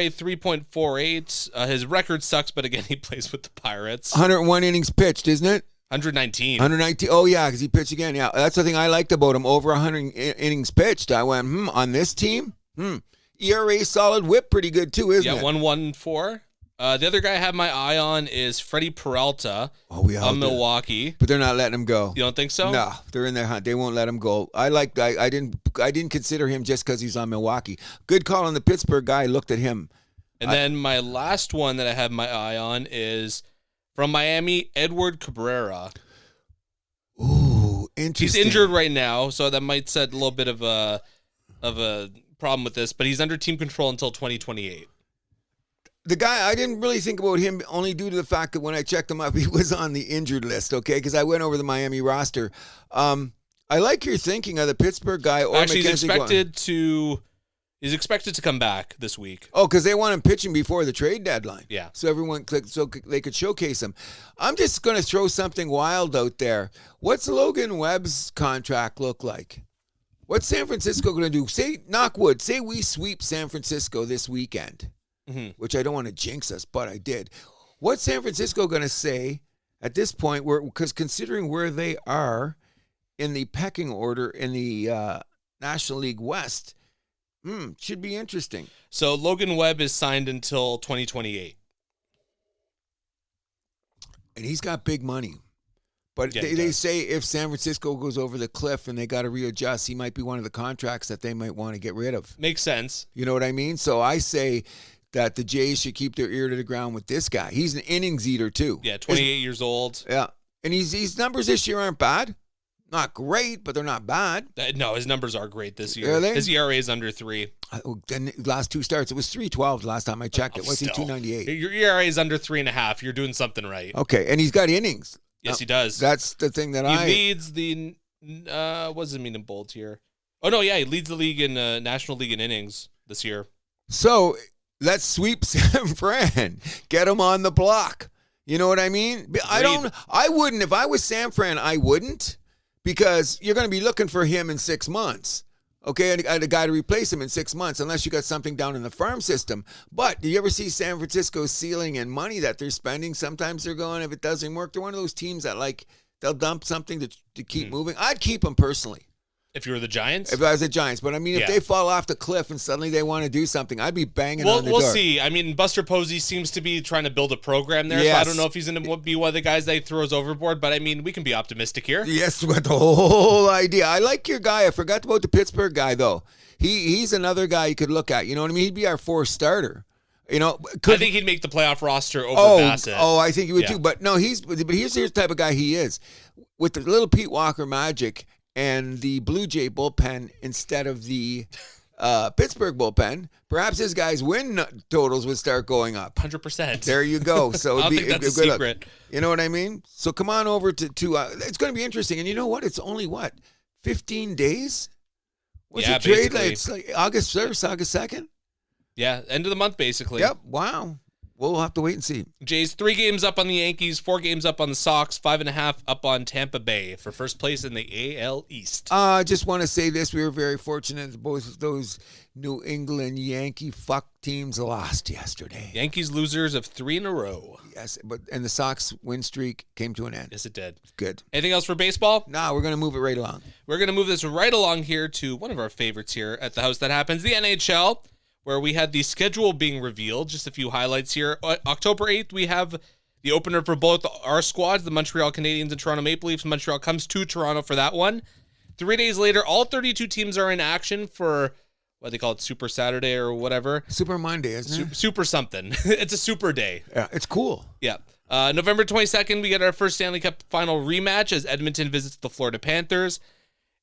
3.48. His record sucks, but again, he plays with the Pirates. 101 innings pitched, isn't it? 119. 119. Oh, yeah, because he pitched again. Yeah, that's the thing I liked about him. Over 100 innings pitched. I went, on this team? ERA solid, whip pretty good too, isn't it? Yeah, 114. The other guy I have my eye on is Freddie Peralta of Milwaukee. But they're not letting him go. You don't think so? No, they're in their hunt. They won't let him go. I didn't consider him just because he's on Milwaukee. Good call on the Pittsburgh guy. Looked at him. And then my last one that I have my eye on is from Miami, Edward Cabrera. Ooh, interesting. He's injured right now, so that might set a little bit of a problem with this, but he's under team control until 2028. The guy, I didn't really think about him only due to the fact that when I checked him up, he was on the injured list, okay? Because I went over the Miami roster. I like your thinking of the Pittsburgh guy. Or actually, he's expected to come back this week. Oh, because they want him pitching before the trade deadline. Yeah. So they could showcase him. I'm just going to throw something wild out there. What's Logan Webb's contract look like? What's San Francisco going to do? Say, knock wood, say we sweep San Francisco this weekend, which I don't want to jinx us, but I did. What's San Francisco going to say at this point? Because considering where they are in the pecking order in the National League West, should be interesting. So Logan Webb is signed until 2028. And he's got big money. But Yeah, they say if San Francisco goes over the cliff and they got to readjust, he might be one of the contracts that they might want to get rid of. Makes sense. You know what I mean? So I say that the Jays should keep their ear to the ground with this guy. He's an innings eater too. Yeah, 28 years old. Yeah. And his numbers this year aren't bad. Not great, but they're not bad. No, his numbers are great this year. Are they? His ERA is under 3. Then the last 2 starts, it was 3.12 the last time I checked it. What's he, 2.98? Your ERA is under 3.5. You're doing something right. Okay, and he's got innings. Yes, he does. That's the thing that He leads the, what does it mean in bold here? Oh, no, yeah, he leads the league in National League in innings this year. So let's sweep San Fran. Get him on the block. You know what I mean? I wouldn't. If I was San Fran, I wouldn't, because you're going to be looking for him in 6 months. Okay, and a guy to replace him in 6 months, unless you got something down in the farm system. But do you ever see San Francisco's ceiling and money that they're spending? Sometimes they're going, if it doesn't work, they're one of those teams that they'll dump something to keep moving. I'd keep them personally. If you were the Giants? If I was the Giants. But, I mean, if they fall off the cliff and suddenly they want to do something, I'd be banging on the door. We'll see. I mean, Buster Posey seems to be trying to build a program there, so I don't know if he's going to be one of the guys that he throws overboard, but, I mean, we can be optimistic here. Yes, with the whole idea. I like your guy. I forgot about the Pittsburgh guy, though. He's another guy you could look at. You know what I mean? He'd be our 4th starter. You know, I think he'd make the playoff roster over Bassett. Oh, I think he would too. But no, here's the type of guy he is. With the little Pete Walker magic and the Blue Jay bullpen instead of the Pittsburgh bullpen, perhaps this guy's win totals would start going up. 100%. There you go. So I don't think that's a secret. You know what I mean? So come on over to it's going to be interesting. And you know what? It's only 15 days? What's Yeah, the trade? basically. It's like August 1st, August 2nd? Yeah, end of the month, basically. Yep. Wow. We'll have to wait and see. Jays 3 games up on the Yankees, 4 games up on the Sox, 5.5 up on Tampa Bay for first place in the AL East. I just want to say this. We were very fortunate that both of those New England Yankee fuck teams lost yesterday. Yankees losers of 3 in a row. Yes, and the Sox win streak came to an end. Yes, it did. Good. Anything else for baseball? Now we're going to move it right along. We're going to move this right along here to one of our favorites here at the House That Happens, the NHL, where we had the schedule being revealed. Just a few highlights here. October 8th, we have the opener for both our squads, the Montreal Canadiens and Toronto Maple Leafs. Montreal comes to Toronto for that one. 3 days later, all 32 teams are in action for what they call it, Super Saturday or whatever. Super Monday, isn't it? Super something. It's a super day. Yeah, it's cool. Yeah. November 22nd, we get our first Stanley Cup final rematch as Edmonton visits the Florida Panthers.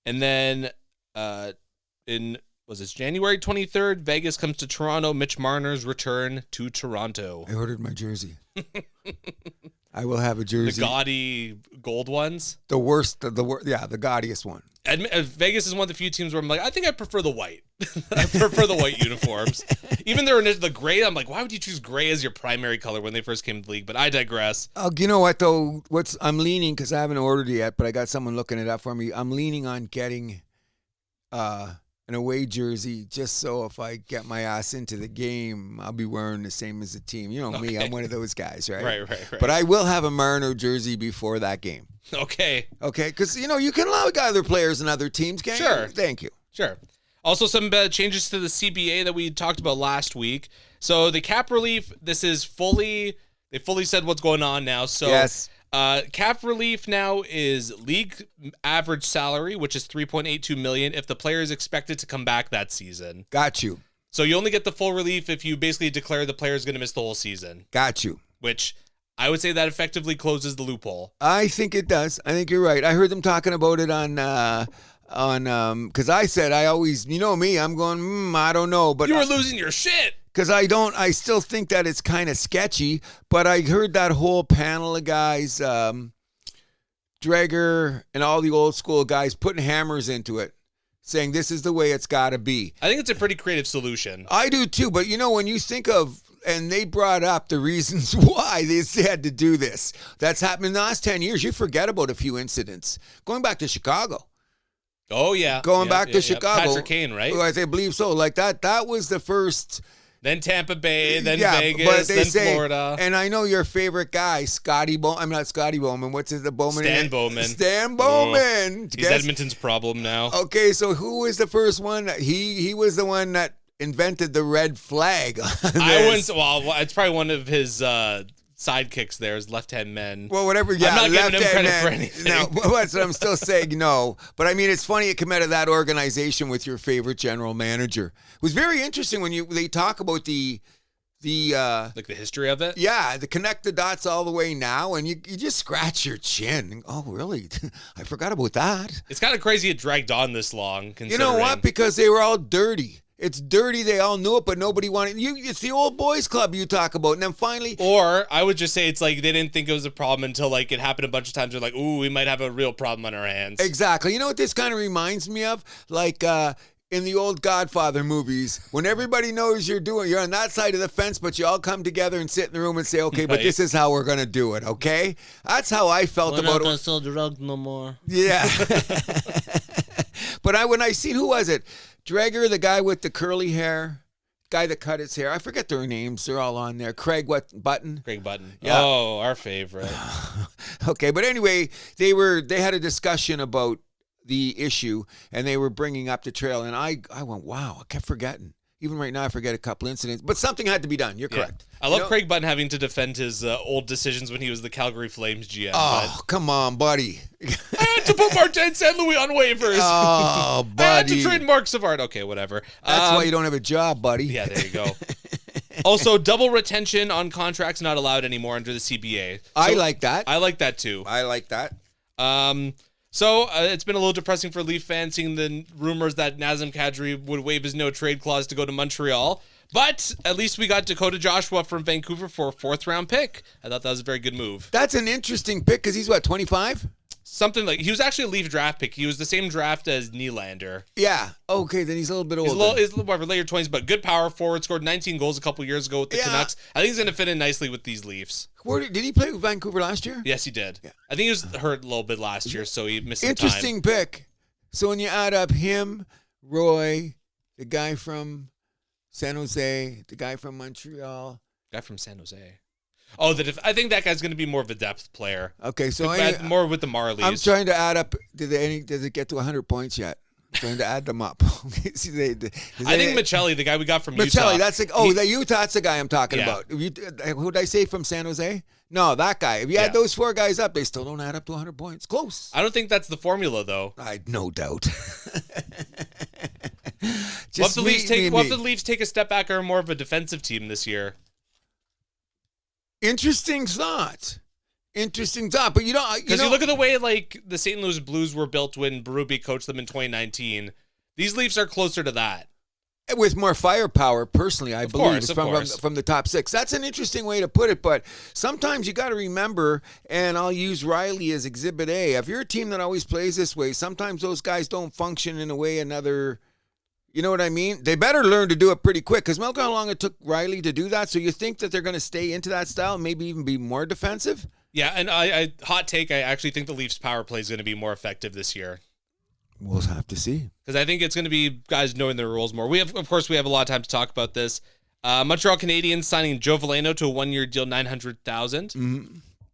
And then January 23rd, Vegas comes to Toronto. Mitch Marner's return to Toronto. I ordered my jersey. I will have a jersey. The gaudy gold ones. The worst, the gaudiest one. Vegas is one of the few teams where I'm like, I think I prefer the white. I prefer the white uniforms. Even the gray, I'm like, why would you choose gray as your primary color when they first came to the league? But I digress. Oh, you know what, though? I'm leaning, because I haven't ordered it yet, but I got someone looking it up for me. I'm leaning on getting an away jersey, just so if I get my ass into the game, I'll be wearing the same as the team. You know me, I'm one of those guys, right? Right. But I will have a Marner jersey before that game. Okay, because, you can allow other players and other teams, can't you? Sure. Thank you. Sure. Also, some changes to the CBA that we talked about last week. So the cap relief, they fully said what's going on now. So yes. Cap relief now is league average salary, which is $3.82 million if the player is expected to come back that season. Got you. So you only get the full relief if you basically declare the player is going to miss the whole season. Got you. Which I would say that effectively closes the loophole. I think it does. I think you're right. I heard them talking about it on because I said I always, me, I'm going, I don't know, but you were losing your shit. Because I still think that it's kind of sketchy, but I heard that whole panel of guys, Dreger and all the old school guys putting hammers into it, saying this is the way it's got to be. I think it's a pretty creative solution. I do too, but when you think of, and they brought up the reasons why they had to do this. That's happened in the last 10 years. You forget about a few incidents. Going back to Chicago. Oh, yeah. Going back to Chicago. Patrick Kane, right? I believe so. Like that was the first... Then Tampa Bay, then Vegas, then Florida. And I know your favorite guy, Scotty Bowman. I'm not Scotty Bowman. What's the Bowman? Stan Bowman. Stan Bowman. He's Edmonton's problem now. Okay, so who was the first one? He was the one that invented the red flag. It's probably one of his sidekicks there, his left-hand men. Well, whatever. Yeah, I'm not giving him credit for anything. No, but I'm still saying no. But I mean, it's funny it came out of that organization with your favorite general manager. It was very interesting when they talk about the like the history of it. Yeah, the connect the dots all the way now, and you just scratch your chin. Oh, really? I forgot about that. It's kind of crazy it dragged on this long. You know what? Because they were all dirty. It's dirty. They all knew it, but nobody wanted you. It's the old boys club you talk about, and then finally, or I would just say it's like they didn't think it was a problem until like it happened a bunch of times. They're like, "Ooh, we might have a real problem on our hands." Exactly. You know what this kind of reminds me of? Like in the old Godfather movies, when everybody knows you're on that side of the fence, but you all come together and sit in the room and say, "Okay, but this is how we're gonna do it." Okay, that's how I felt about it. We're not gonna sell drugs no more. Yeah. But when I seen, who was it? Dreger, the guy with the curly hair, guy that cut his hair. I forget their names. They're all on there. Craig Button. Craig Button. Yeah. Oh, our favorite. Okay, but anyway, they had a discussion about the issue, and they were bringing up the trail, and I went, wow, I kept forgetting. Even right now, I forget a couple incidents, but something had to be done. You're correct. I love Craig Button having to defend his old decisions when he was the Calgary Flames GM. Oh, come on, buddy. I had to put Martin St. Louis on waivers. Oh, buddy. I had to trade Mark Savard. Okay, whatever. That's why you don't have a job, buddy. Yeah, there you go. Also, double retention on contracts not allowed anymore under the CBA. I like that. I like that too. I like that. So it's been a little depressing for Leaf fans seeing the rumors that Nazem Kadri would waive his no-trade clause to go to Montreal. But at least we got Dakota Joshua from Vancouver for a 4th-round pick. I thought that was a very good move. That's an interesting pick because he's, 25? something like he was actually a Leaf draft pick. He was the same draft as Nylander. Yeah. Okay, then he's a little bit older. He's a little whatever, later 20s, but good power forward. Scored 19 goals a couple years ago with the Canucks. I think he's going to fit in nicely with these Leafs. Did he play with Vancouver last year? Yes, he did. Yeah. I think he was hurt a little bit last year, so he missed some Interesting time. pick. So when you add up him, Roy, the guy from San Jose, the guy from Montreal. Guy from San Jose. Oh, I think that guy's going to be more of a depth player. Okay, so More with the Marlies. I'm trying to add up. Does it get to 100 points yet? I'm trying to add them up. I think Michelli, the guy we got from Utah. Michelli, that's the Utah. That's the guy I'm talking about. Who did I say from San Jose? No, that guy. If you add those 4 guys up, they still don't add up to 100 points. Close. I don't think that's the formula, though. No doubt. What if the Leafs take a step back or are more of a defensive team this year? Interesting thought. But you look at the way like the St. Louis Blues were built when Berube coached them in 2019. These Leafs are closer to that. With more firepower, personally, I believe, from the top 6. That's an interesting way to put it, but sometimes you got to remember, and I'll use Riley as Exhibit A. If you're a team that always plays this way, sometimes those guys don't function in a way another. You know what I mean? They better learn to do it pretty quick, because look how long it took Riley to do that. So you think that they're going to stay into that style, maybe even be more defensive? Yeah, and I hot take, I actually think the Leafs' power play is going to be more effective this year. We'll have to see. Because I think it's going to be guys knowing their roles more. We have a lot of time to talk about this. Montreal Canadiens signing Joe Veleno to a 1-year deal, $900,000. Mm-hmm.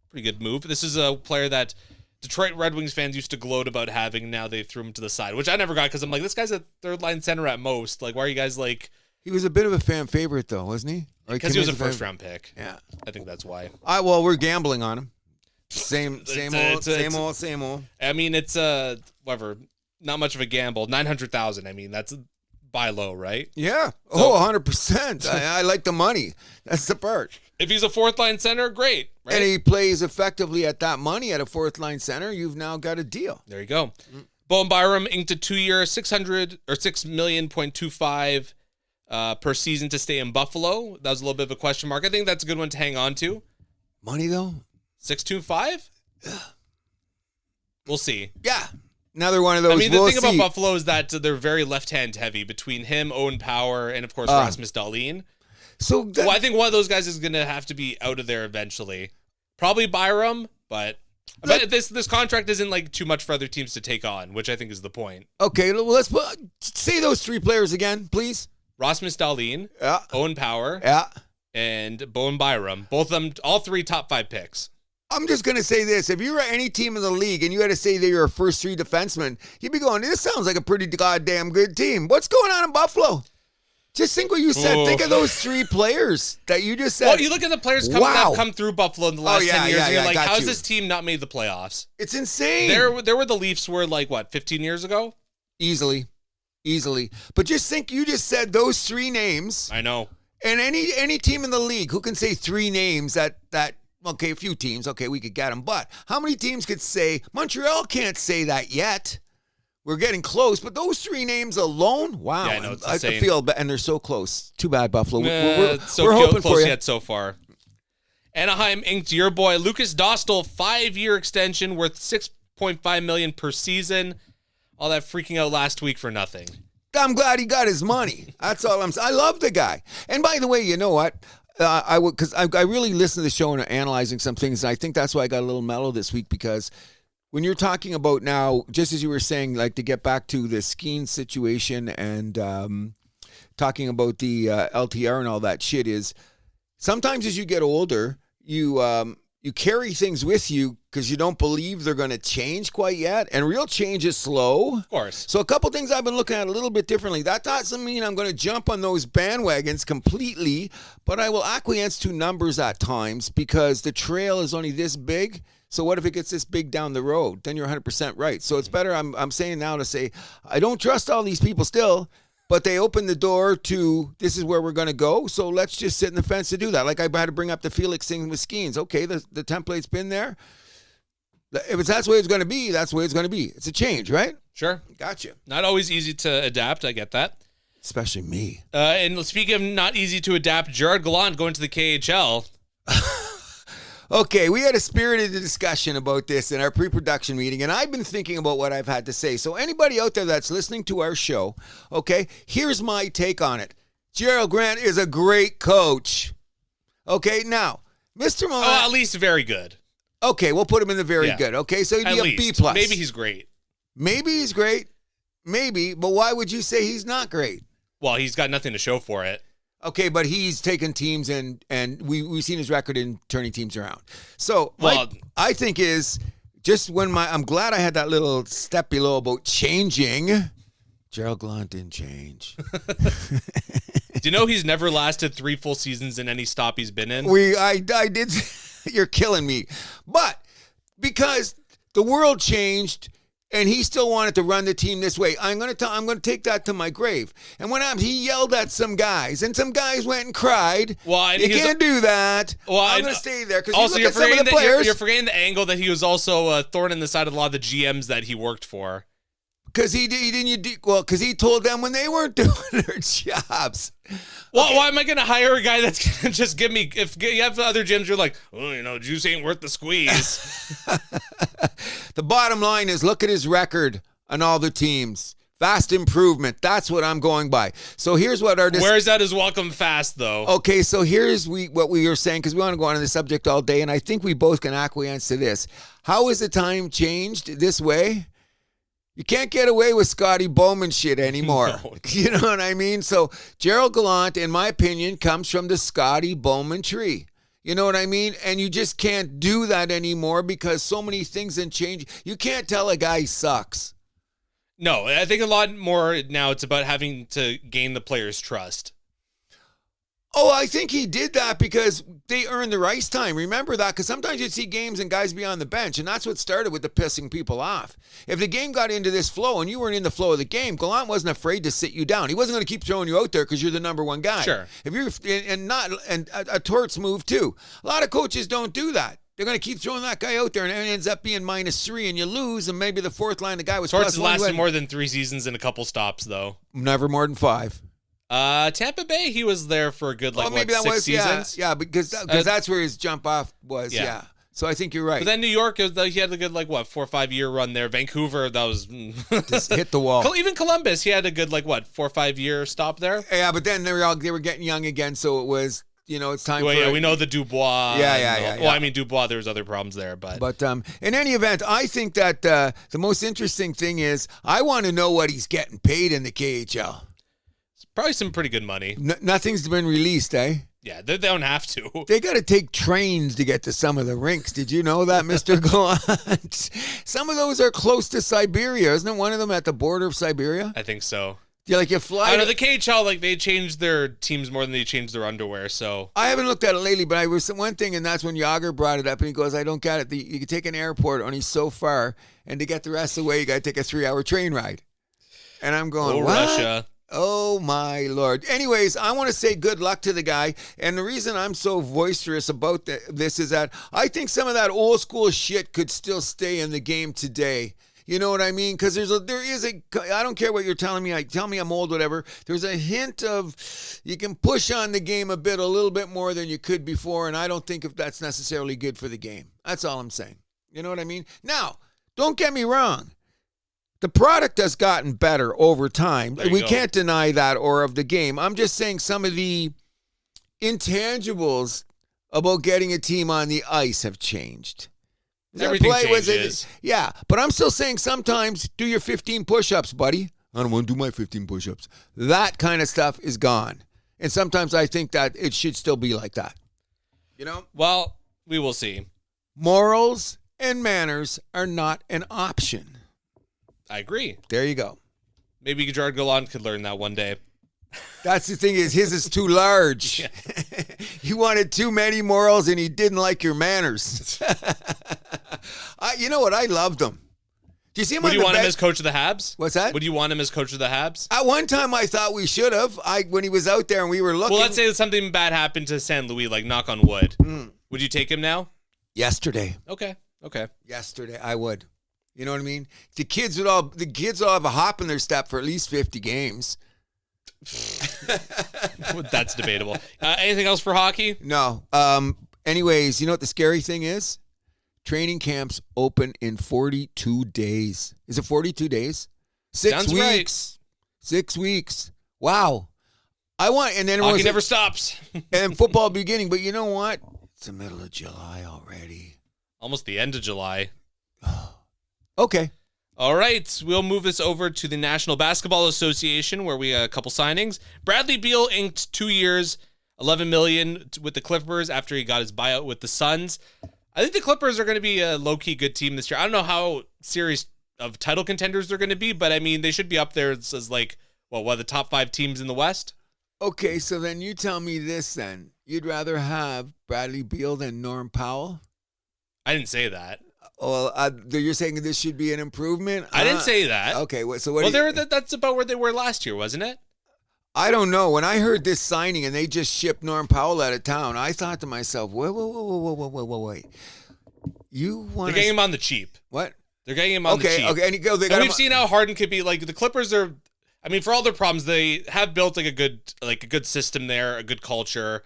Pretty good move. This is a player that Detroit Red Wings fans used to gloat about having. Now they threw him to the side, which I never got because I'm like, this guy's a third-line center at most. Like, why are you guys like... He was a bit of a fan favorite, though, wasn't he? Because he was a first-round pick. Yeah. I think that's why. Well, we're gambling on him. Same old. I mean, it's whatever. Not much of a gamble. $900,000. I mean, that's buy low, right? Yeah. So, 100%. I like the money. That's the part. If he's a fourth-line center, great. Right? And he plays effectively at that money at a fourth-line center, you've now got a deal. There you go. Mm-hmm. Bowen Byram inked a 2-year, $6.25 million per season to stay in Buffalo. That was a little bit of a question mark. I think that's a good one to hang on to. Money, though? 6.25? We'll see. Yeah. Another one of those. I mean, the thing about Buffalo is that they're very left-hand heavy between him, Owen Power, and, of course, Rasmus Dahlin. I think one of those guys is going to have to be out of there eventually. Probably Byram, but this contract isn't like too much for other teams to take on, which I think is the point. Okay, well, say those 3 players again, please. Rasmus Dahlin, Owen Power, and Bowen Byram. Both of them, all 3 top 5 picks. I'm just going to say this. If you were any team in the league and you had to say they're your first 3 defensemen, you'd be going, this sounds like a pretty goddamn good team. What's going on in Buffalo? Just think what you said. Oh. Think of those 3 players that you just said. Well, you look at the players that have come through Buffalo in the last 10 years, and you're like, how has this team not made the playoffs? It's insane. There were the Leafs were like, 15 years ago? Easily. But just think, you just said those 3 names. I know. And any team in the league who can say 3 names that okay, a few teams, okay, we could get them. But how many teams could say, Montreal can't say that yet. We're getting close, but those 3 names alone, wow. Yeah, I know, it's I insane. feel, and they're so close. Too bad, Buffalo. We're hoping close for you. Yet so far. Anaheim inked your boy Lucas Dostal 5-year extension worth $6.5 million per season. All that freaking out last week for nothing. I'm glad he got his money. That's all I'm saying. I love the guy. And by the way, you know what? I really listened to the show and analyzing some things, and I think that's why I got a little mellow this week, because when you're talking about now, just as you were saying, like to get back to the skiing situation and talking about the LTR and all that shit, is sometimes as you get older, you carry things with you because you don't believe they're going to change quite yet. And real change is slow. Of course. So a couple things I've been looking at a little bit differently. That doesn't mean I'm going to jump on those bandwagons completely, but I will acquiesce to numbers at times because the trail is only this big. So what if it gets this big down the road? Then you're 100% right. So it's better, I'm saying now, to say, I don't trust all these people still, but they opened the door to, this is where we're going to go, so let's just sit in the fence to do that. Like I had to bring up the Felix thing with Skeens. Okay, the template's been there. If that's the way it's going to be, that's the way it's going to be. It's a change, right? Sure. Gotcha. Not always easy to adapt. I get that. Especially me. And speaking of not easy to adapt, Gerard Gallant going to the KHL. Okay, we had a spirited discussion about this in our pre-production meeting, and I've been thinking about what I've had to say. So anybody out there that's listening to our show, okay, here's my take on it. Gerald Grant is a great coach. Okay, now, Mr. Milani. Oh, at least very good. Okay, we'll put him in the very good. Okay, so he'd be a B+. Maybe he's great. Maybe he's great. Maybe, but why would you say he's not great? Well, he's got nothing to show for it. Okay, but he's taken teams and we've seen his record in turning teams around. So I think is just when I'm glad I had that little step below about changing. Gerald Gallant didn't change. Do you know he's never lasted 3 full seasons in any stop he's been in? I did. You're killing me, but because the world changed. And he still wanted to run the team this way. I'm going to take that to my grave. And what happened? He yelled at some guys, and some guys went and cried. Well, you can't do that. Well, I'm going to stay there because also you look at some of the players. You're forgetting the angle that he was also a thorn in the side of a lot of the GMs that he worked for. Because because he told them when they weren't doing their jobs. Well, why am I going to hire a guy that's going to just give me, if you have other gyms, you're like, oh, juice ain't worth the squeeze. The bottom line is look at his record on all the teams. Fast improvement. That's what I'm going by. So here's what where's that his welcome fast, though? Okay, so here's what we were saying, because we want to go on to the subject all day, and I think we both can acquiesce to this. How is the time changed this way? You can't get away with Scotty Bowman shit anymore. No. You know what I mean? So Gerald Gallant, in my opinion, comes from the Scotty Bowman tree. You know what I mean? And you just can't do that anymore because so many things have changed. You can't tell a guy he sucks. No, I think a lot more now it's about having to gain the player's trust. Oh, I think he did that because they earned their ice time. Remember that? Because sometimes you'd see games and guys be on the bench, and that's what started with the pissing people off. If the game got into this flow and you weren't in the flow of the game, Gallant wasn't afraid to sit you down. He wasn't going to keep throwing you out there because you're the number one guy. Sure. If you're and a Torts move too. A lot of coaches don't do that. They're going to keep throwing that guy out there, and it ends up being -3, and you lose, and maybe the fourth line, the guy was Torts has lasted more than 3 seasons and a couple stops, though. Never more than 5. Tampa Bay, he was there for a good, 6 seasons? Yeah, because that's where his jump off was, yeah. So I think you're right. But then New York, he had a good, 4 or 5 year run there. Vancouver, that was... Just hit the wall. Even Columbus, he had a good, 4 or 5 year stop there. Yeah, but then they were getting young again, so it was... it's time for... Yeah, we know the Dubois. Yeah. Well, I mean, Dubois, there's other problems there, but... But in any event, I think that the most interesting thing is I want to know what he's getting paid in the KHL. Probably some pretty good money. Nothing's been released, eh? Yeah, they don't have to. They got to take trains to get to some of the rinks. Did you know that, Mr. Gallant? Some of those are close to Siberia. Isn't one of them at the border of Siberia? I think so. You fly. I know the KHL, they changed their teams more than they changed their underwear, so. I haven't looked at it lately, but I was one thing, and that's when Yager brought it up, and he goes, I don't get it. You can take an airport only so far, and to get the rest of the way, you got to take a 3-hour train ride. And I'm going, what? Russia. Oh, my Lord. Anyways, I want to say good luck to the guy. And the reason I'm so boisterous about this is that I think some of that old school shit could still stay in the game today. You know what I mean? Because there is a, I don't care what you're telling me. Tell me I'm old, whatever. There's a hint of, you can push on the game a little bit more than you could before. And I don't think if that's necessarily good for the game. That's all I'm saying. You know what I mean? Now, don't get me wrong. The product has gotten better over time. We can't deny that or of the game. I'm just saying some of the intangibles about getting a team on the ice have changed. Everything changes. Yeah, but I'm still saying sometimes do your 15 push-ups, buddy. I don't want to do my 15 push-ups. That kind of stuff is gone. And sometimes I think that it should still be like that. You know? Well, we will see. Morals and manners are not an option. I agree. There you go. Maybe Gerard Gallant could learn that one day. That's the thing his is too large. Yeah. You wanted too many morals and he didn't like your manners. You know what? I loved him. Do you see him? Would you want him as coach of the Habs? What's that? Would you want him as coach of the Habs? At one time I thought we should have. When he was out there and we were looking. Well, let's say something bad happened to San Luis, knock on wood. Would you take him now? Yesterday. Okay. Yesterday I would. You know what I mean? The kids would all have a hop in their step for at least 50 games. That's debatable. Anything else for hockey? No. Anyways, you know what the scary thing is? Training camps open in 42 days. Is it 42 days? 6 Sounds weeks. Right. 6 weeks. Wow. And then hockey never stops. And football beginning, but you know what? It's the middle of July already. Almost the end of July. Okay. All right, we'll move this over to the National Basketball Association, where we got a couple signings. Bradley Beal inked 2 years, $11 million with the Clippers after he got his buyout with the Suns. I think the Clippers are going to be a low-key good team this year. I don't know how serious of title contenders they're going to be, but I mean, they should be up there as like, one of the top 5 teams in the West. Okay, so then you tell me this then. You'd rather have Bradley Beal than Norm Powell? I didn't say that. Well, you're saying this should be an improvement? I didn't say that. Okay, so what? Well, that's about where they were last year, wasn't it? I don't know. When I heard this signing and they just shipped Norm Powell out of town, I thought to myself, wait. You want They're getting him on the cheap. What? They're getting him on the cheap. Okay, and we've seen how Harden could be. Like, the Clippers are, I mean, for all their problems, they have built a good system there, a good culture.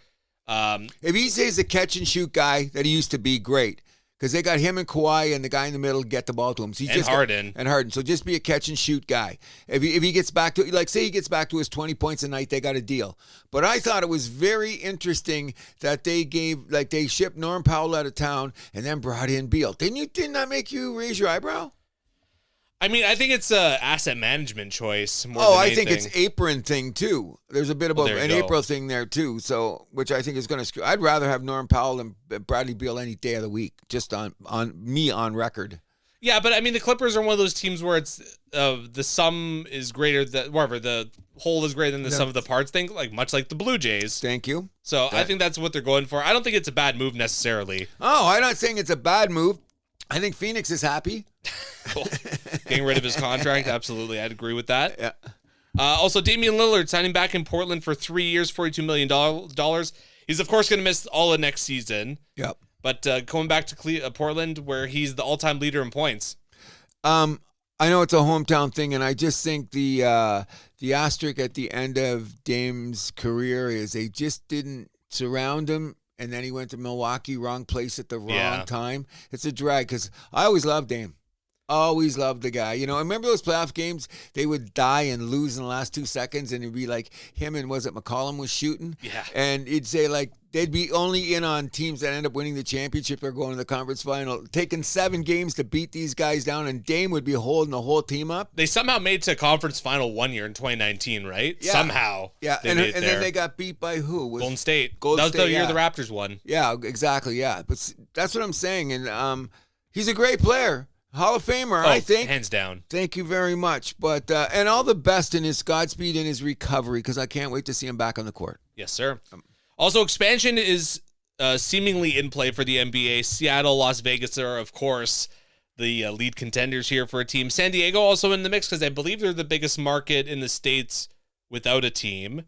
If he says a catch and shoot guy that he used to be, great. Because they got him and Kawhi and the guy in the middle to get the ball to him. So Harden. So just be a catch and shoot guy. If he gets back to, like, say he gets back to his 20 points a night, they got a deal. But I thought it was very interesting that they shipped Norm Powell out of town and then brought in Beal. Didn't that make you raise your eyebrow? I mean, I think it's a asset management choice more than anything. I think it's apron thing too. There's a bit of an April thing there too. So, which I think is going to screw. I'd rather have Norm Powell than Bradley Beal any day of the week. Just on record. Yeah, but I mean, the Clippers are one of those teams where it's the sum is greater than whatever the whole is greater than the sum of the parts thing. Like much like the Blue Jays. Thank you. So I think that's what they're going for. I don't think it's a bad move necessarily. Oh, I'm not saying it's a bad move. I think Phoenix is happy. Cool. Getting rid of his contract, absolutely. I'd agree with that. Yeah. Also, Damian Lillard signing back in Portland for 3 years, $42 million. He's, of course, going to miss all of next season. Yep. But going back to Portland, where he's the all-time leader in points. I know it's a hometown thing, and I just think the asterisk at the end of Dame's career is they just didn't surround him. And then he went to Milwaukee, wrong place at the wrong time. It's a drag because I always loved Dame. Always loved the guy. You know, remember those playoff games? They would die and lose in the last 2 seconds, and it'd be like him and was it McCollum was shooting? Yeah. And it'd say like they'd be only in on teams that end up winning the championship or going to the conference final, taking 7 games to beat these guys down, and Dame would be holding the whole team up. They somehow made it to conference final 1 year in 2019, right? Yeah. Somehow. Yeah, and then they got beat by who? Golden State. Golden that was State, the year the Raptors won. Yeah, exactly, yeah. But that's what I'm saying, and he's a great player. Hall of Famer, I think. Hands down. Thank you very much. But and all the best in his Godspeed in his recovery, because I can't wait to see him back on the court. Yes, sir. Also, expansion is seemingly in play for the NBA. Seattle, Las Vegas are, of course, the lead contenders here for a team. San Diego also in the mix because I believe they're the biggest market in the States without a team.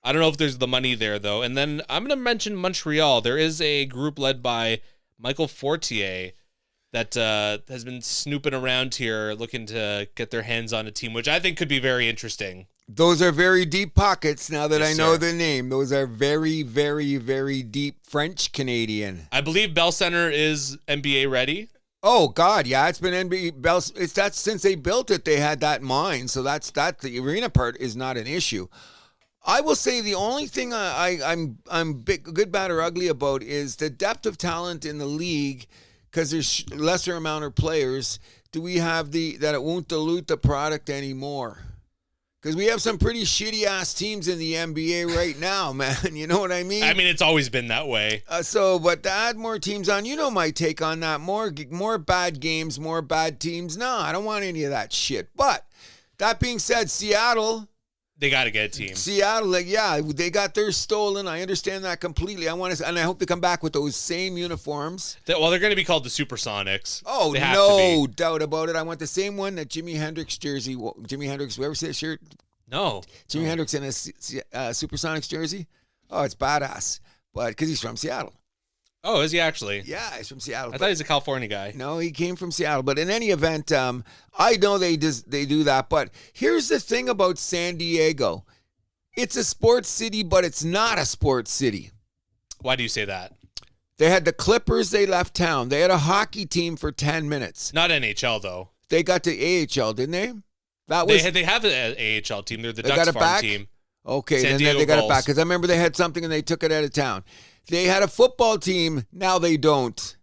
I don't know if there's the money there, though. And then I'm going to mention Montreal. There is a group led by Michael Fortier that has been snooping around here looking to get their hands on a team, which I think could be very interesting. Those are very deep pockets now that Yes, I know sir. the name. Those are very, very, very deep French-Canadian. I believe Bell Center is NBA ready. Oh, God, yeah. It's been NBA. That's since they built it, they had that in mind. So that's the arena part is not an issue. I will say the only thing I'm good, bad, or ugly about is the depth of talent in the league. Because there's lesser amount of players, do we have that it won't dilute the product anymore? Because we have some pretty shitty-ass teams in the NBA right now, man. You know what I mean? I mean, it's always been that way. But to add more teams on, you know my take on that. More bad games, more bad teams. No, I don't want any of that shit. But that being said, Seattle... They got to get a team. Seattle, they got theirs stolen. I understand that completely. And I hope they come back with those same uniforms. They're going to be called the Supersonics. Oh, no doubt about it. I want the same one that Jimi Hendrix jersey. Jimi Hendrix, whoever said shirt? No. Jimi Hendrix in a Supersonics jersey? Oh, it's badass. But because he's from Seattle. Oh, is he actually? Yeah, he's from Seattle. I thought he was a California guy. No, he came from Seattle. But in any event, I know they do that. But here's the thing about San Diego. It's a sports city, but it's not a sports city. Why do you say that? They had the Clippers. They left town. They had a hockey team for 10 minutes. Not NHL, though. They got to AHL, didn't they? They have an AHL team. They're the Ducks farm team. Okay, San then Diego they got it Gulls. back because I remember they had something and they took it out of town. They had a football team. Now they don't.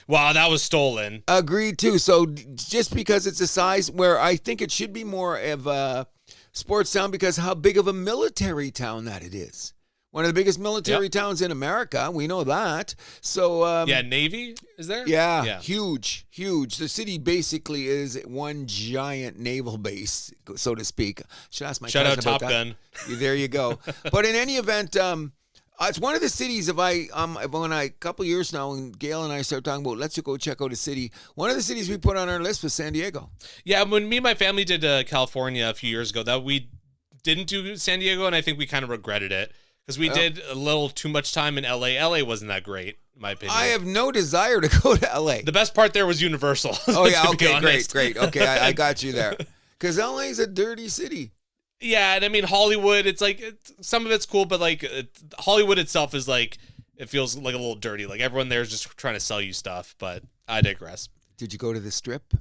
Wow, that was stolen. Agreed too. So just because it's a size where I think it should be more of a sports town because how big of a military town that it is. One of the biggest military towns in America. We know that. So Navy is there? Yeah, huge. The city basically is one giant naval base, so to speak. Should ask my Shout cousin out about Top that. Gun. There you go. But in any event, it's one of the cities. When a couple years now, when Gail and I started talking about let's go check out a city. One of the cities we put on our list was San Diego. Yeah, when me and my family did California a few years ago, that we didn't do San Diego, and I think we kind of regretted it. Because we did a little too much time in LA. LA wasn't that great, in my opinion. I have no desire to go to LA. The best part there was Universal. Oh, yeah. Okay, great. Okay, I got you there. Because LA is a dirty city. Yeah, and I mean, Hollywood, it's like, some of it's cool, but like, Hollywood itself is like, it feels like a little dirty. Like, everyone there is just trying to sell you stuff, but I digress. Did you go to the Strip? The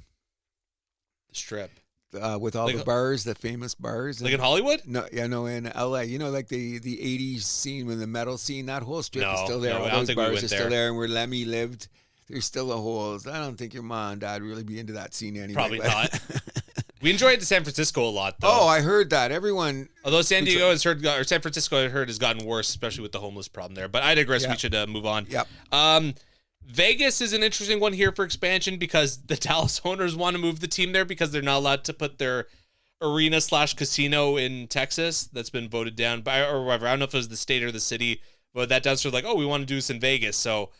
Strip. With all the bars, the famous bars. Like in Hollywood? No, in LA. You know, like the 80s scene, when the metal scene, that whole strip is still there. No, all I don't those think we bars went are there. still there, and where Lemmy lived, there's still the holes. I don't think your mom and dad really be into that scene anyway. Probably not. We enjoyed San Francisco a lot, though. Oh, I heard that. Everyone. Although San Diego has heard, or San Francisco, I heard, has gotten worse, especially with the homeless problem there. But I digress. Yeah. We should move on. Yep. Vegas is an interesting one here for expansion because the Dallas owners want to move the team there because they're not allowed to put their arena/casino in Texas. That's been voted down by, or whatever. I don't know if it was the state or the city, but that down sort of like, oh, we want to do this in Vegas. So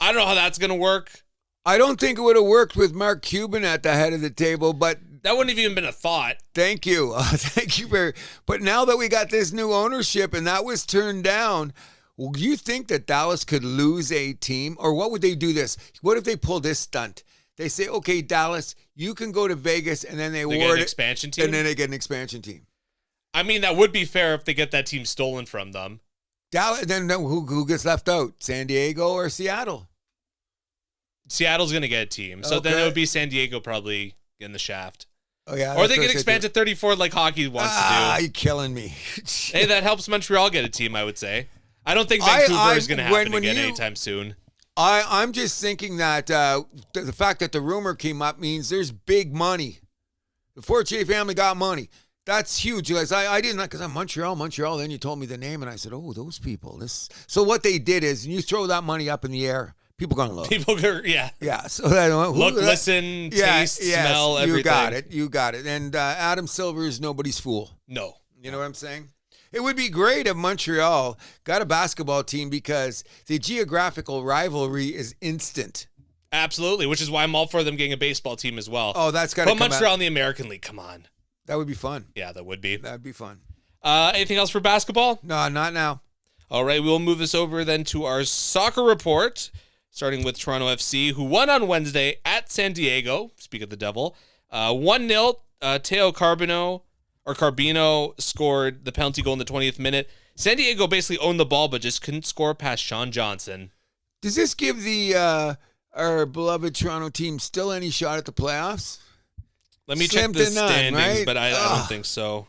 I don't know how that's going to work. I don't think it would have worked with Mark Cuban at the head of the table, but that wouldn't have even been a thought. Thank you. Thank you very. But now that we got this new ownership and that was turned down, do you think that Dallas could lose a team? Or what would they do this? What if they pull this stunt? They say, okay, Dallas, you can go to Vegas, and then they get award an expansion team? And then they get an expansion team. I mean, that would be fair if they get that team stolen from them. Dallas, then who gets left out? San Diego or Seattle? Seattle's going to get a team. So then it would be San Diego probably in the shaft. Oh, yeah. Or they can expand to 34 like hockey wants to do. Ah, you're killing me. Hey, that helps Montreal get a team, I would say. I don't think Vancouver is going to happen again anytime soon. I'm just thinking that the fact that the rumor came up means there's big money. The Fortier family got money. That's huge. I didn't, because I'm Montreal. Then you told me the name, and I said, oh, those people. So what they did is, you throw that money up in the air, people going to look. Yeah. So look, listen, taste, smell, everything. You got it. And Adam Silver is nobody's fool. No. You know what I'm saying? It would be great if Montreal got a basketball team because the geographical rivalry is instant. Absolutely, which is why I'm all for them getting a baseball team as well. Oh, that's got to come Put Montreal in the American League, come on. That would be fun. Yeah, that would be. That'd be fun. Anything else for basketball? No, not now. All right, we'll move this over then to our soccer report, starting with Toronto FC, who won on Wednesday at San Diego. Speak of the devil. 1-0, Teo Carbino scored the penalty goal in the 20th minute. San Diego basically owned the ball, but just couldn't score past Sean Johnson. Does this give our beloved Toronto team still any shot at the playoffs? Let me check the standings, right? but I don't think so.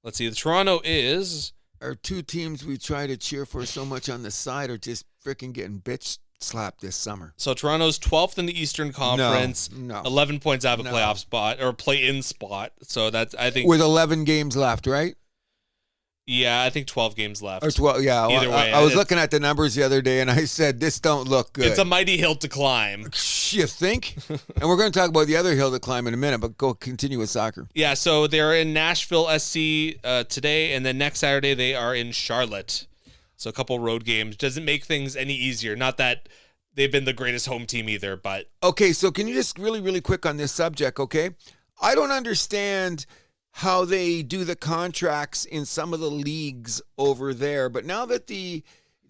Let's see. The Toronto is... Our two teams we try to cheer for so much on the side are just freaking getting bitch slapped this summer. So Toronto's 12th in the Eastern Conference. No. 11 points out of a playoff spot, or play-in spot. So that's, I think... With 11 games left, right? Yeah, I think 12 games left. Or 12, yeah. Either way. I was looking at the numbers the other day, and I said, this don't look good. It's a mighty hill to climb. You think? And we're going to talk about the other hill to climb in a minute, but continue with soccer. Yeah, so they're in Nashville SC today, and then next Saturday they are in Charlotte. So a couple road games. Doesn't make things any easier. Not that they've been the greatest home team either, but... Okay, so can you just really, really quick on this subject, okay? I don't understand how they do the contracts in some of the leagues over there, but now that the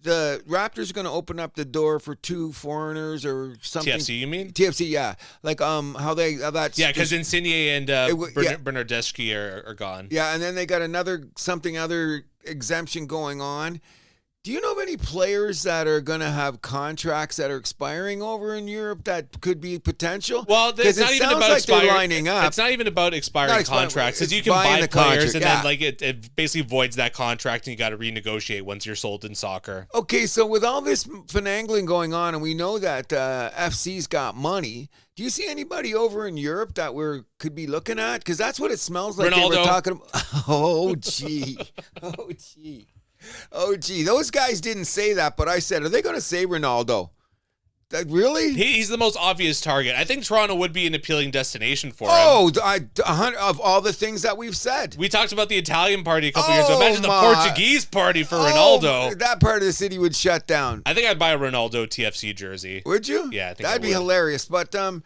Raptors are going to open up the door for two foreigners or something. TFC, you mean? TFC, yeah. Like how that's... Yeah, because Insigne and Bernardeschi are gone. Yeah, and then they got another something other exemption going on. Do you know of any players that are going to have contracts that are expiring over in Europe that could be potential? Well, it's not even about expiring. Lining up. It's not even about expiring contracts. Because you can buy players and then it basically voids that contract and you got to renegotiate once you're sold in soccer. Okay, so with all this finagling going on, and we know that FC's got money, do you see anybody over in Europe that could be looking at? Because that's what it smells like. Ronaldo. They were talking about. Oh, gee. Oh, gee. Those guys didn't say that, but I said, are they going to say Ronaldo? Really? He's the most obvious target. I think Toronto would be an appealing destination for him. Oh, of all the things that we've said. We talked about the Italian party a couple years ago. Imagine the Portuguese party for Ronaldo. That part of the city would shut down. I think I'd buy a Ronaldo TFC jersey. Would you? Yeah, I think that'd be hilarious. But come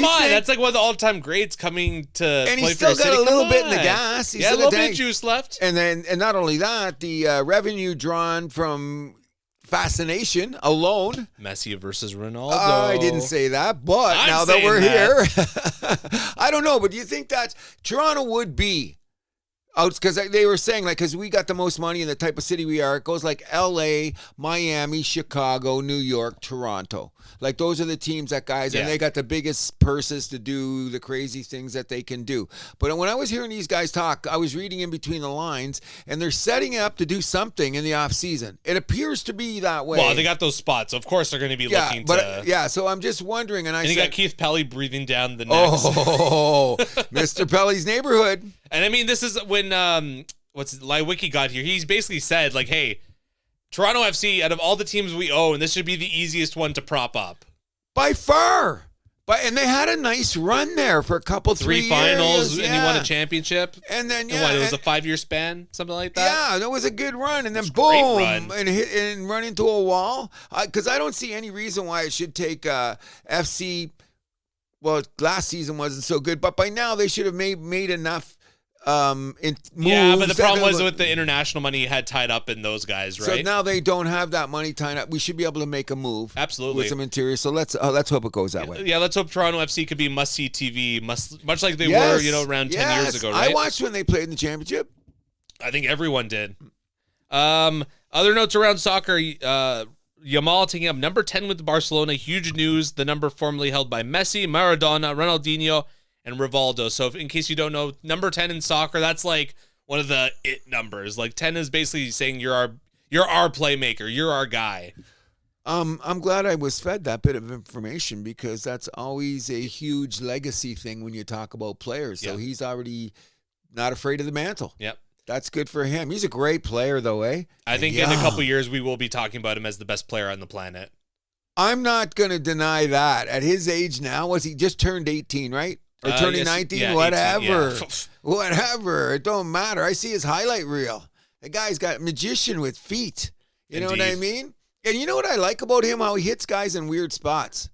on, that's like one of the all-time greats coming to and play he's still for a got city. a little bit in the gas. A little bit of juice left. And not only that, the revenue drawn from fascination alone. Messi versus Ronaldo. I didn't say that, but now that we're here, I don't know. But do you think that Toronto would be? Because they were saying, because we got the most money in the type of city we are, it goes like L.A., Miami, Chicago, New York, Toronto. Like, those are the teams that guys, and they got the biggest purses to do the crazy things that they can do. But when I was hearing these guys talk, I was reading in between the lines, and they're setting up to do something in the offseason. It appears to be that way. Well, they got those spots. Of course, they're going to be looking to... so I'm just wondering, and you got Keith Pelly breathing down the neck. Oh, Mr. Pelly's neighborhood. And I mean, this is when Lywicki got here. He's basically said, like, hey, Toronto FC, out of all the teams we own, this should be the easiest one to prop up. By far. And they had a nice run there for a couple, 3 3 finals, years. And you won a championship. And then, it was a 5-year span, something like that? Yeah, that was a good run. And then boom, and run into a wall. Because I don't see any reason why it should take FC. Well, last season wasn't so good, but by now they should have made enough moves. Yeah, but the problem was with the international money you had tied up in those guys, right? So now they don't have that money tied up. We should be able to make a move. Absolutely. With some interior. So let's hope it goes that way. Yeah, let's hope Toronto FC could be must-see TV, much like they were, around 10 years ago, right? I watched when they played in the championship. I think everyone did. Other notes around soccer, Yamal taking up number 10 with Barcelona. Huge news. The number formerly held by Messi, Maradona, Ronaldinho, and Rivaldo. So in case you don't know, number 10 in soccer, that's like one of the it numbers. Like 10 is basically saying you're our playmaker. You're our guy. I'm glad I was fed that bit of information because that's always a huge legacy thing when you talk about players. So he's already not afraid of the mantle. Yep. That's good for him. He's a great player, though, eh? I think in a couple of years, we will be talking about him as the best player on the planet. I'm not going to deny that. At his age now, he just turned 18, right? Or turning 19? Yeah, whatever. 18, yeah. Whatever. It don't matter. I see his highlight reel. The guy's got magician with feet. You know what I mean? And you know what I like about him? How he hits guys in weird spots.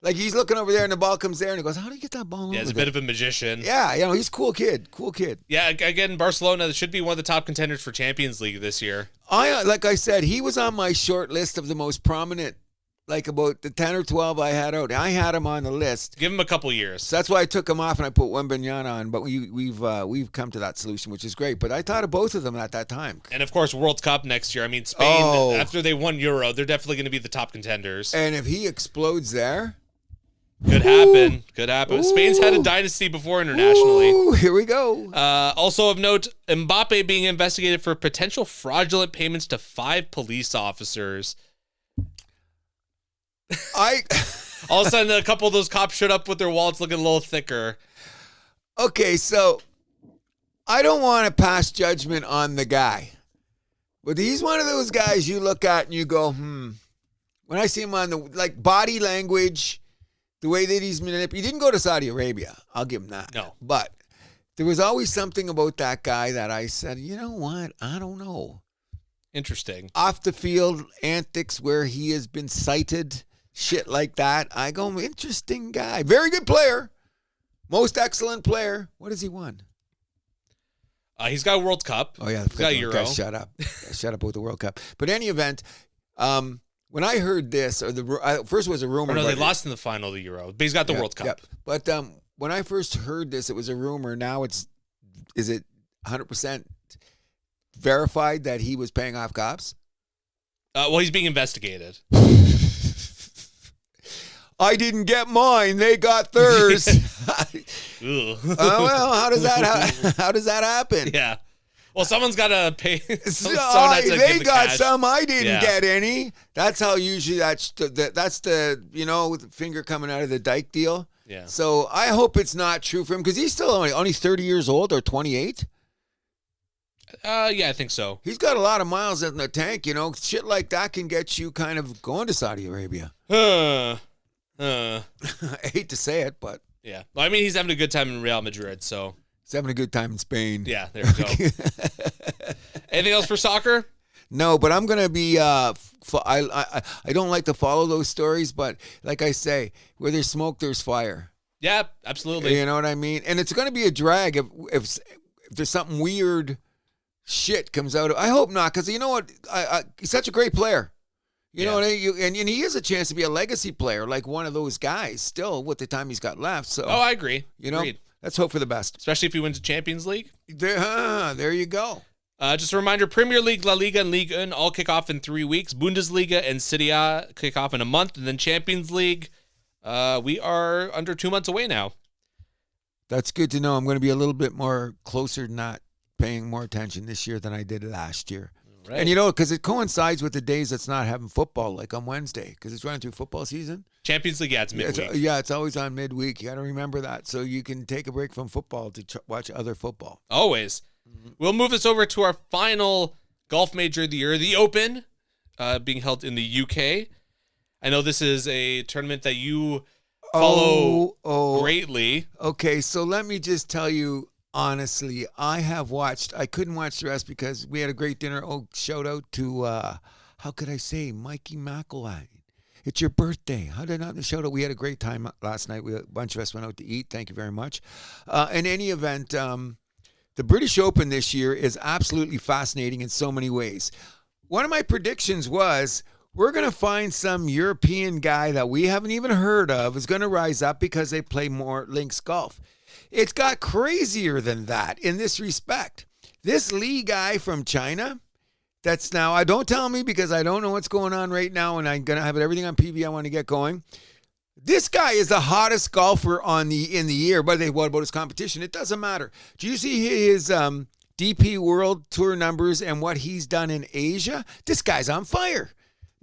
Like, he's looking over there, and the ball comes there, and he goes, how do you get that ball over he's a bit of a magician. Yeah, he's a cool kid. Cool kid. Yeah, again, Barcelona should be one of the top contenders for Champions League this year. Like I said, he was on my short list of the most prominent, like about the 10 or 12 I had out. I had him on the list. Give him a couple years. So that's why I took him off, and I put Wembanyama on. But we've come to that solution, which is great. But I thought of both of them at that time. And, of course, World Cup next year. I mean, Spain, after they won Euro, they're definitely going to be the top contenders. And if he explodes there... Could happen. Ooh. Spain's had a dynasty before internationally. Ooh, here we go. Also of note, Mbappe being investigated for potential fraudulent payments to 5 police officers. All of a sudden, a couple of those cops showed up with their wallets looking a little thicker. Okay, so I don't want to pass judgment on the guy. But he's one of those guys you look at and you go, When I see him on the body language... The way that he's manipulated. He didn't go to Saudi Arabia. I'll give him that. No. But there was always something about that guy that I said, you know what? I don't know. Interesting. Off the field antics where he has been cited, shit like that. I go, interesting guy. Very good player. Most excellent player. What has he won? He's got a World Cup. Oh, yeah. He's got a Euro. Guys, shut up. Shut up with the World Cup. But in any event, when I heard this, first it was a rumor. No, they lost in the final of the Euro, but he's got the World Cup. Yeah. But when I first heard this, it was a rumor. Now is it 100% verified that he was paying off cops? Well, he's being investigated. I didn't get mine. They got theirs. Well, how does that happen? Yeah. Well, someone's got to pay. They got cash. some. I didn't get any. That's how usually that's the the finger coming out of the dike deal. Yeah. So I hope it's not true for him because he's still only 30 years old or 28. Yeah, I think so. He's got a lot of miles in the tank. Shit like that can get you kind of going to Saudi Arabia. I hate to say it, but yeah. Well, I mean, he's having a good time in Real Madrid, so he's having a good time in Spain. Yeah, there we go. Anything else for soccer? No, but I'm gonna be. I don't like to follow those stories, but like I say, where there's smoke, there's fire. Yeah, absolutely. You know what I mean? And it's gonna be a drag if there's something weird shit comes out of. I hope not, because you know what? He's such a great player. You know what I mean? And he has a chance to be a legacy player, like one of those guys still with the time he's got left. So I agree. Agreed. Let's hope for the best. Especially if he wins the Champions League. There you go. Just a reminder, Premier League, La Liga, and Ligue 1 all kick off in 3 weeks. Bundesliga and Serie A kick off in a month. And then Champions League, we are under 2 months away now. That's good to know. I'm going to be a little bit more closer, not paying more attention this year than I did last year. Right. And because it coincides with the days that's not having football, like on Wednesday, because it's running through football season. Champions League, it's midweek. It's always on midweek. You got to remember that, so you can take a break from football to watch other football. Always. Mm-hmm. We'll move this over to our final golf major of the year, the Open, being held in the UK. I know this is a tournament that you follow greatly. Okay, so let me just tell you. Honestly, I couldn't watch the rest because we had a great dinner. Shout out to, how could I say, Mikey McElwain. It's your birthday. How did I not shout out? We had a great time last night. A bunch of us went out to eat. Thank you very much. In any event, the British Open this year is absolutely fascinating in so many ways. One of my predictions was we're going to find some European guy that we haven't even heard of is going to rise up because they play more links golf. It's got crazier than that in this respect. This Lee guy from China, that's now, don't tell me because I don't know what's going on right now and I'm going to have everything on PV I want to get going. This guy is the hottest golfer in the year. But what about his competition? It doesn't matter. Do you see his DP World Tour numbers and what he's done in Asia? This guy's on fire.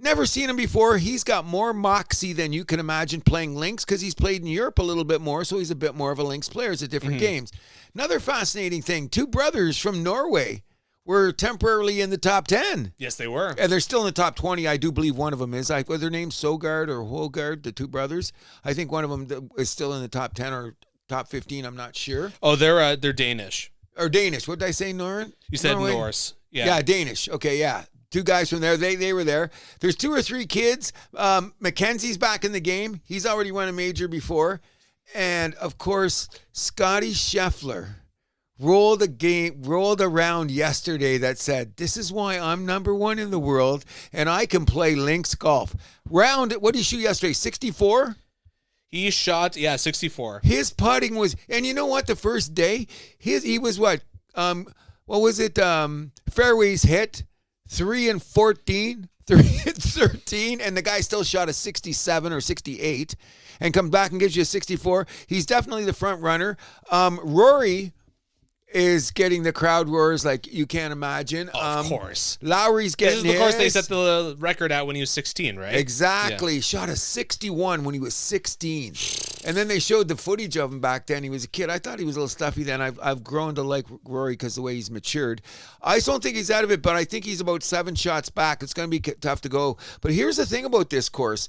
Never seen him before. He's got more moxie than you can imagine playing links because he's played in Europe a little bit more, so he's a bit more of a links player. It's at different games. Another fascinating thing, 2 brothers from Norway were temporarily in the top 10. Yes, they were. And they're still in the top 20. I do believe one of them is. Were their names Sogard or Holgard, the 2 brothers? I think one of them is still in the top 10 or top 15. I'm not sure. Oh, they're Danish. Or Danish. What did I say, Norrin? You said Norway? Norse. Yeah, Danish. Okay, yeah. 2 guys from there. They were there. There's 2 or 3 kids. Mackenzie's back in the game. He's already won a major before. And, of course, Scotty Scheffler rolled around yesterday that said, this is why I'm number 1 in the world, and I can play links golf. What did he shoot yesterday, 64? He shot, 64. His putting was, and you know what, the first day, he was what was it, fairways hit, 3 and 14, 3 and 13, and the guy still shot a 67 or 68 and comes back and gives you a 64. He's definitely the front runner. Rory is getting the crowd roars like you can't imagine. Of course. Lowry's getting his. Of course, they set the record out when he was 16, right? Exactly. Yeah. Shot a 61 when he was 16. And then they showed the footage of him back then. He was a kid. I thought he was a little stuffy then. I've grown to like Rory because the way he's matured. I just don't think he's out of it, but I think he's about 7 shots back. It's going to be tough to go. But here's the thing about this course.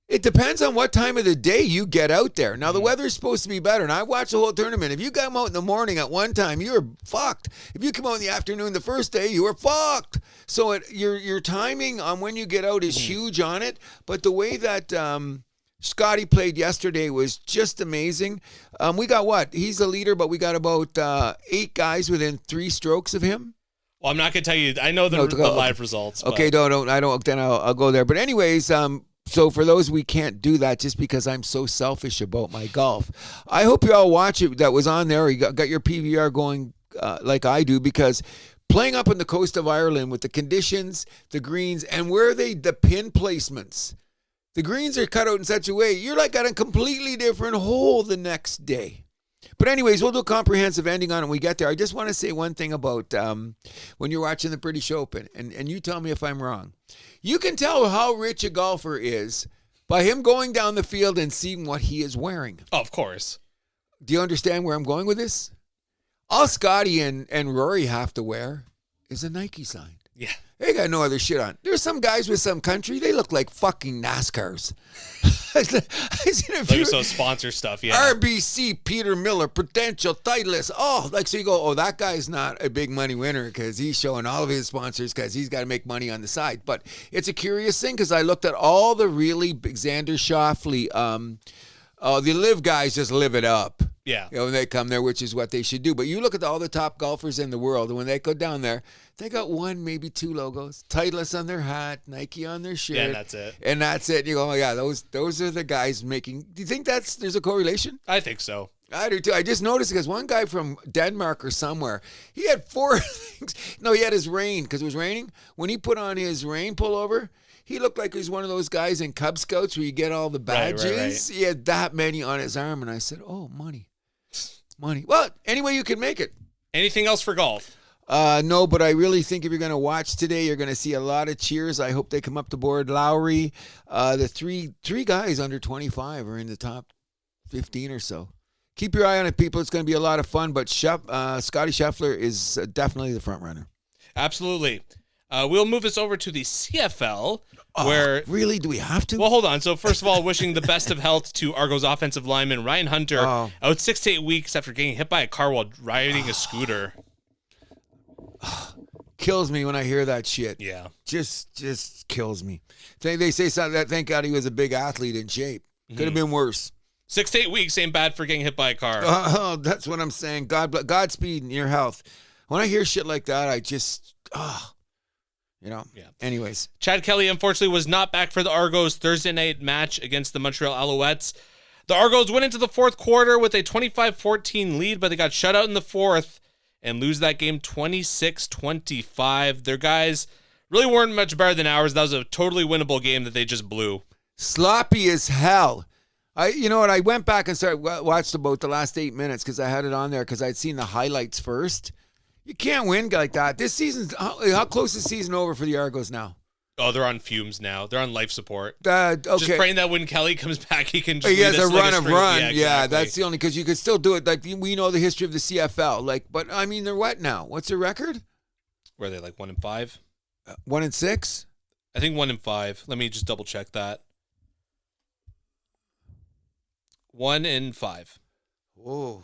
It depends on what time of the day you get out there. Now, the weather's supposed to be better, and I watched the whole tournament. If you come out in the morning at one time, you're fucked. If you come out in the afternoon the first day, you are fucked. So your timing on when you get out is huge on it. But the way that Scotty played yesterday was just amazing. We got what? He's the leader, but we got about 8 guys within 3 strokes of him. Well, I'm not going to tell you. I know the live results. Okay, then I'll go there. But anyways, so for those, we can't do that just because I'm so selfish about my golf. I hope you all watch it that was on there. You got your PVR going like I do, because playing up on the coast of Ireland with the conditions, the greens, and the pin placements. The greens are cut out in such a way, you're like at a completely different hole the next day. But anyways, we'll do a comprehensive ending on it when we get there. I just want to say one thing about when you're watching the British Open, and you tell me if I'm wrong. You can tell how rich a golfer is by him going down the field and seeing what he is wearing. Oh, of course. Do you understand where I'm going with this? All Scotty and Rory have to wear is a Nike sign. Yeah. They got no other shit on. There's some guys with some country, they look like fucking NASCARs. Like some sponsor stuff, yeah. RBC, Peter Miller, Prudential, Titleist. Oh, like, so you go, oh, that guy's not a big money winner because he's showing all of his sponsors because he's got to make money on the side. But it's a curious thing because I looked at all the really big Xander Schauffele, the live guys just live it up. Yeah. You know, when they come there, which is what they should do. But you look at all the top golfers in the world, and when they go down there, they got one, maybe two logos. Titleist on their hat, Nike on their shirt. Yeah, and that's it. And that's it. You go, oh, yeah, those are the guys making. Do you think there's a correlation? I think so. I do too. I just noticed because one guy from Denmark or somewhere, he had 4 things. No, he had his rain because it was raining. When he put on his rain pullover, he looked like he was one of those guys in Cub Scouts where you get all the badges. Right. He had that many on his arm, and I said, oh, money. Well, any way you can make it. Anything else for golf? No, but I really think if you're going to watch today, you're going to see a lot of cheers. I hope they come up to board. Lowry, the three guys under 25 are in the top 15 or so. Keep your eye on it, people. It's going to be a lot of fun, but Scotty Scheffler is definitely the front runner. Absolutely. We'll move this over to the CFL. Where really? Do we have to? Well, hold on. So first of all, wishing the best of health to Argos offensive lineman Ryan Hunter, out 6 to 8 weeks after getting hit by a car while riding a scooter. Kills me when I hear that shit. Yeah, just kills me. They say something that thank God he was a big athlete in shape. Could have been worse. 6 to 8 weeks ain't bad for getting hit by a car. That's what I'm saying. Godspeed in your health. When I hear shit like that, I just You know? Yeah. Anyways. Chad Kelly, unfortunately, was not back for the Argos Thursday night match against the Montreal Alouettes. The Argos went into the fourth quarter with a 25-14 lead, but they got shut out in the fourth and lose that game 26-25. Their guys really weren't much better than ours. That was a totally winnable game that they just blew. Sloppy as hell. You know what? I went back and watched about the last 8 minutes because I had it on there because I'd seen the highlights first. You can't win like that. This season's how close is the season over for the Argos now? Oh, they're on fumes now. They're on life support. Okay. Just praying that when Kelly comes back, he can just he has a run of run. Yeah, exactly. Yeah, that's the only because you could still do it. Like we know the history of the CFL. Like, but I mean, they're what now? What's their record? Were they like 1-5? 1-6. I think 1-5. Let me just double check that. 1-5. Whoa.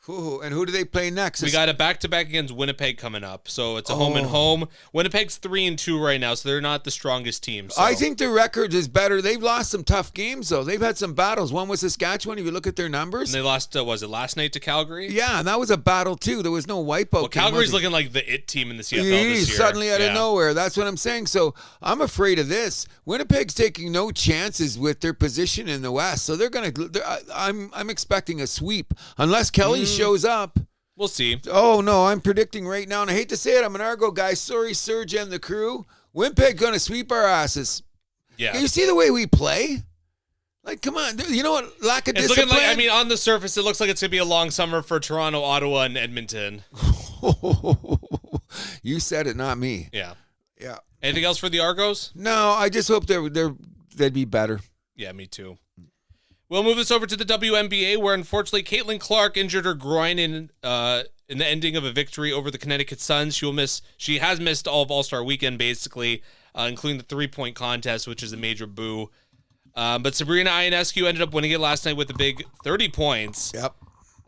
Ooh, and who do they play next? We got a back-to-back against Winnipeg coming up, so it's a home and home. Winnipeg's 3-2 right now, so they're not the strongest team. So. I think their record is better. They've lost some tough games, though. They've had some battles. One was Saskatchewan, if you look at their numbers. And they lost, was it last night to Calgary? Yeah, and that was a battle, too. There was no wipeout. Well, Calgary's looking like the it team in the CFL this year. Suddenly out of nowhere. That's what I'm saying. So I'm afraid of this. Winnipeg's taking no chances with their position in the West, so they're going to. I'm expecting a sweep unless Kelly shows up. We'll see. Oh, no, I'm predicting right now, and I hate to say it, I'm an Argo guy. Sorry, Serge and the crew. Winnipeg going to sweep our asses. Yeah. You see the way we play? Like, come on. You know what? Lack of discipline. Looking like, I mean, on the surface, it looks like it's going to be a long summer for Toronto, Ottawa, and Edmonton. You said it, not me. Yeah. Yeah. Anything else for the Argos? No, I just hope they'd be better. Yeah, me too. We'll move this over to the WNBA, where unfortunately Caitlin Clark injured her groin in the ending of a victory over the Connecticut Suns. She has missed all of All-Star Weekend, basically, including the 3-point contest, which is a major boo. But Sabrina Ionescu ended up winning it last night with a big 30 points. Yep.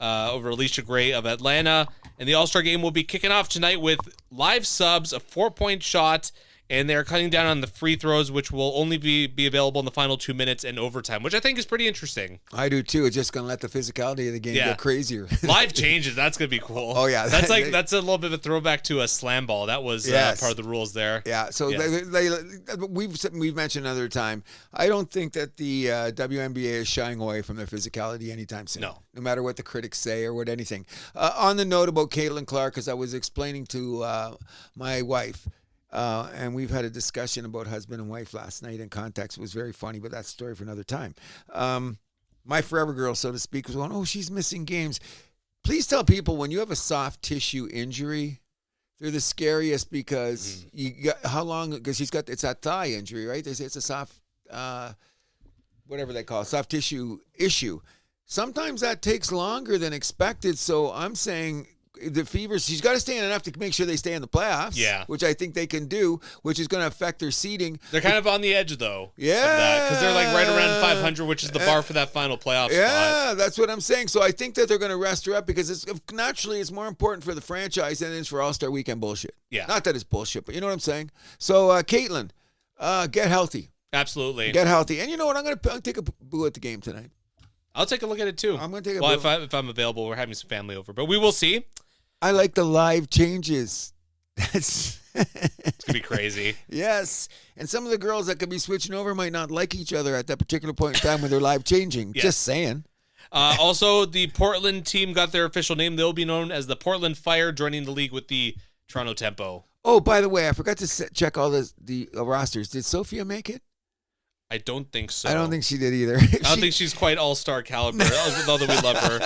Over Alicia Gray of Atlanta. And the All-Star game will be kicking off tonight with live subs, a 4-point shot, and they're cutting down on the free throws, which will only be available in the final 2 minutes and overtime, which I think is pretty interesting. I do too. It's just going to let the physicality of the game get crazier. Live changes, that's going to be cool. Oh yeah, that's a little bit of a throwback to a slam ball. That was part of the rules there. Yeah. So we've mentioned another time. I don't think that the WNBA is shying away from their physicality anytime soon. No matter what the critics say or what anything. On the note about Caitlin Clark, as I was explaining to my wife. And we've had a discussion about husband and wife last night in context. It was very funny, but that's a story for another time. My forever girl, so to speak, was going, oh, she's missing games. Please tell people when you have a soft tissue injury, they're the scariest because you got, how long, because it's that thigh injury, right? They say it's a soft, whatever they call it, soft tissue issue. Sometimes that takes longer than expected. So I'm saying, the Fevers, she's got to stay in enough to make sure they stay in the playoffs. Yeah, which I think they can do, which is going to affect their seeding. They're kind of on the edge, though. Yeah, because they're like right around 500, which is the bar for that final playoff spot. Yeah, that's what I'm saying. So I think that they're going to rest her up because naturally it's more important for the franchise than it is for All-Star Weekend bullshit. Yeah, not that it's bullshit, but you know what I'm saying. So Caitlin, get healthy. Absolutely, get healthy. And you know what? I'm going to take a boo at the game tonight. I'll take a look at it too. I'm going to take a boo. Well, if I'm available, we're having some family over, but we will see. I like the live changes. It's going to be crazy. Yes. And some of the girls that could be switching over might not like each other at that particular point in time when they're live changing. Yes. Just saying. Also, the Portland team got their official name. They'll be known as the Portland Fire, joining the league with the Toronto Tempo. Oh, by the way, I forgot to check all the rosters. Did Sophia make it? I don't think so. I don't think she did either. I don't think she's quite all-star caliber, although we love her.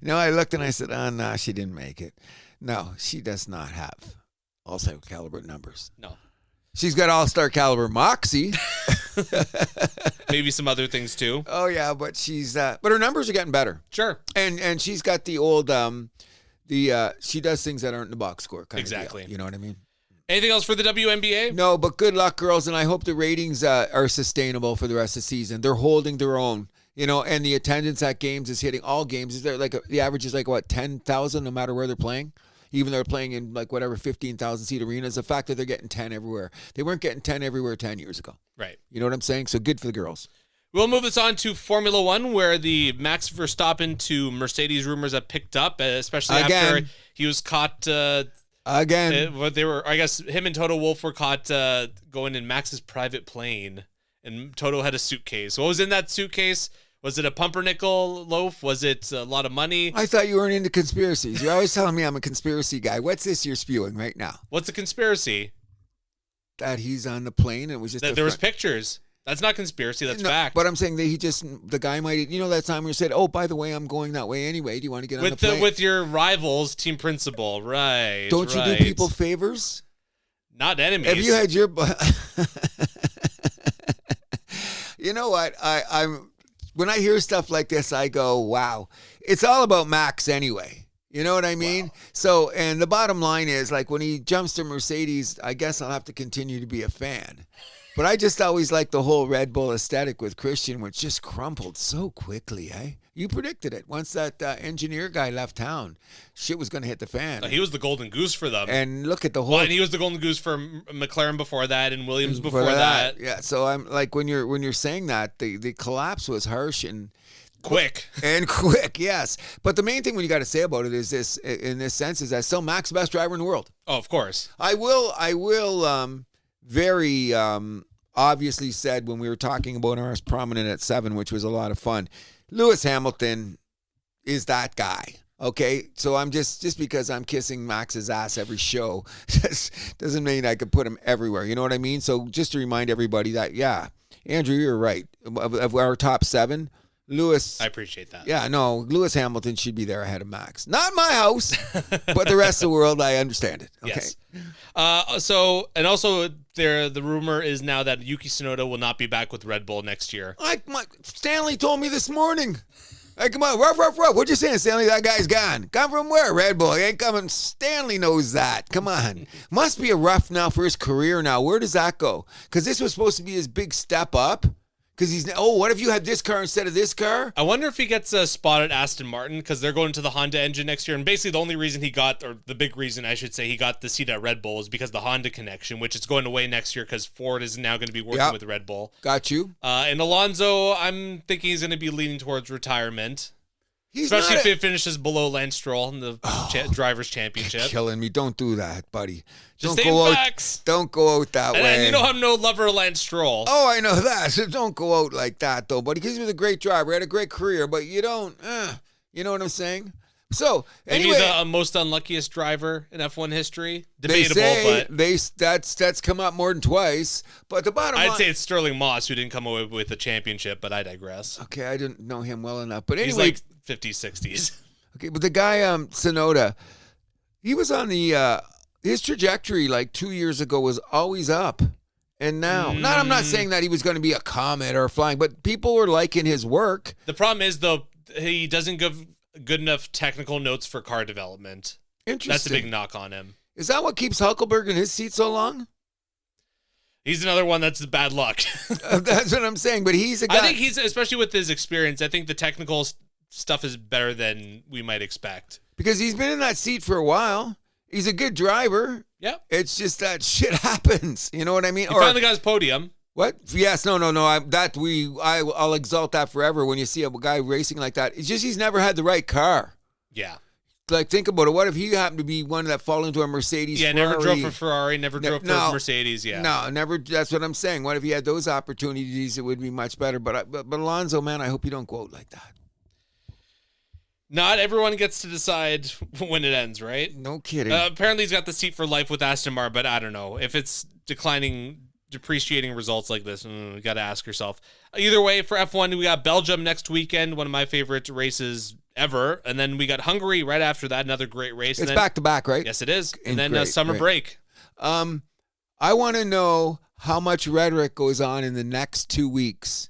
No, I looked and I said, oh, no, she didn't make it. No, she does not have all-star caliber numbers. No. She's got all-star caliber moxie. Maybe some other things too. Oh, yeah, but but her numbers are getting better. Sure. And she's got the old, she does things that aren't in the box score kind exactly. of deal. You know what I mean? Anything else for the WNBA? No, but good luck, girls, and I hope the ratings are sustainable for the rest of the season. They're holding their own, and the attendance at games is hitting all games. Is there the average is 10,000 no matter where they're playing? Even though they're playing in 15,000 seat arenas, the fact that they're getting 10 everywhere. They weren't getting 10 everywhere 10 years ago. Right. You know what I'm saying? So good for the girls. We'll move this on to Formula One, where the Max Verstappen to Mercedes rumors have picked up, especially after he was caught. I guess him and Toto Wolff were caught going in Max's private plane, and Toto had a suitcase. What was in that suitcase? Was it a pumpernickel loaf? Was it a lot of money? I thought you weren't into conspiracies. You're always telling me I'm a conspiracy guy. What's this you're spewing right now? What's a conspiracy? That he's on the plane and it was just there was pictures. That's not conspiracy. That's fact. But I'm saying that the guy might, that time we said, oh, by the way, I'm going that way anyway. Do you want to get on the plane? With your rivals, team principal, right? Don't you do people favors? Not enemies. Have you had your? You know what? I'm when I hear stuff like this, I go, wow. It's all about Max anyway. You know what I mean? Wow. So, and the bottom line is, when he jumps to Mercedes, I guess I'll have to continue to be a fan. But I just always liked the whole Red Bull aesthetic with Christian, which just crumpled so quickly, eh? You predicted it. Once that engineer guy left town, shit was going to hit the fan. He was the golden goose for them. And look at the whole... and he was the golden goose for McLaren before that and Williams before that. Yeah, so I'm when you're saying that, the collapse was harsh and... Quick. And quick, yes. But the main thing when you got to say about it is this, in this sense, is that still Max the best driver in the world. Oh, of course. I will very obviously said when we were talking about RS Prominent at 7, which was a lot of fun, Lewis Hamilton is that guy. Okay, so I'm just because I'm kissing Max's ass every show doesn't mean I could put him everywhere. You know what I mean? So just to remind everybody that, yeah, Andrew, you're right. Of our top 7, Lewis. I appreciate that. Yeah, no, Lewis Hamilton should be there ahead of Max. Not my house, but the rest of the world, I understand it. Okay. Yes. The rumor is now that Yuki Tsunoda will not be back with Red Bull next year. Stanley told me this morning. Hey, come on, ruff. What you saying, Stanley? That guy's gone. Gone from where? Red Bull. He ain't coming. Stanley knows that. Come on. Must be a rough now for his career now. Where does that go? Because this was supposed to be his big step up. Because what if you had this car instead of this car? I wonder if he gets a spot at Aston Martin because they're going to the Honda engine next year. And basically the only reason the big reason I should say he got the seat at Red Bull is because of the Honda connection, which is going away next year because Ford is now going to be working with Red Bull. Got you. And Alonso, I'm thinking he's going to be leaning towards retirement. He's Especially if he finishes below Lance Stroll in the Drivers' Championship. Killing me. Don't do that, buddy. Just don't saying go facts. Don't go out that way. And you know I'm no lover of Lance Stroll. Oh, I know that. So don't go out like that, though, buddy. Because he was a great driver. He had a great career, but you don't. You know what I'm saying? So, anyway. Maybe the most unluckiest driver in F1 history. Debatable, they say but that's come up more than twice. But the bottom line, I'd say it's Sterling Moss who didn't come away with the championship, but I digress. Okay, I didn't know him well enough. But anyway. He's like 50s, 60s. Okay, but the guy, Tsunoda, he was on his trajectory like 2 years ago was always up. And now, I'm not saying that he was going to be a comet or flying, but people were liking his work. The problem is, though, he doesn't give good enough technical notes for car development. Interesting. That's a big knock on him. Is that what keeps Huckelberg in his seat so long? He's another one that's bad luck. That's what I'm saying, but he's a guy. I think he's, especially with his experience, I think the technical stuff is better than we might expect. Because he's been in that seat for a while. He's a good driver. Yep. It's just that shit happens. You know what I mean? He finally got his podium. What? Yes, no. I'll exalt that forever when you see a guy racing like that. It's just he's never had the right car. Yeah. Like, think about it. What if he happened to be one that fall into a Mercedes? Yeah, Ferrari? never drove for Ferrari, never drove for Mercedes. Yeah. No, never. That's what I'm saying. What if he had those opportunities? It would be much better. But Alonso, man, I hope you don't go out like that. Not everyone gets to decide when it ends, right? No kidding. Apparently he's got the seat for life with Aston Martin, but I don't know. If it's depreciating results like this, you got to ask yourself. Either way, for F1, we got Belgium next weekend, one of my favorite races ever. And then we got Hungary right after that, another great race. It's back-to-back, right? Yes, it is. And then summer break. I want to know how much rhetoric goes on in the next 2 weeks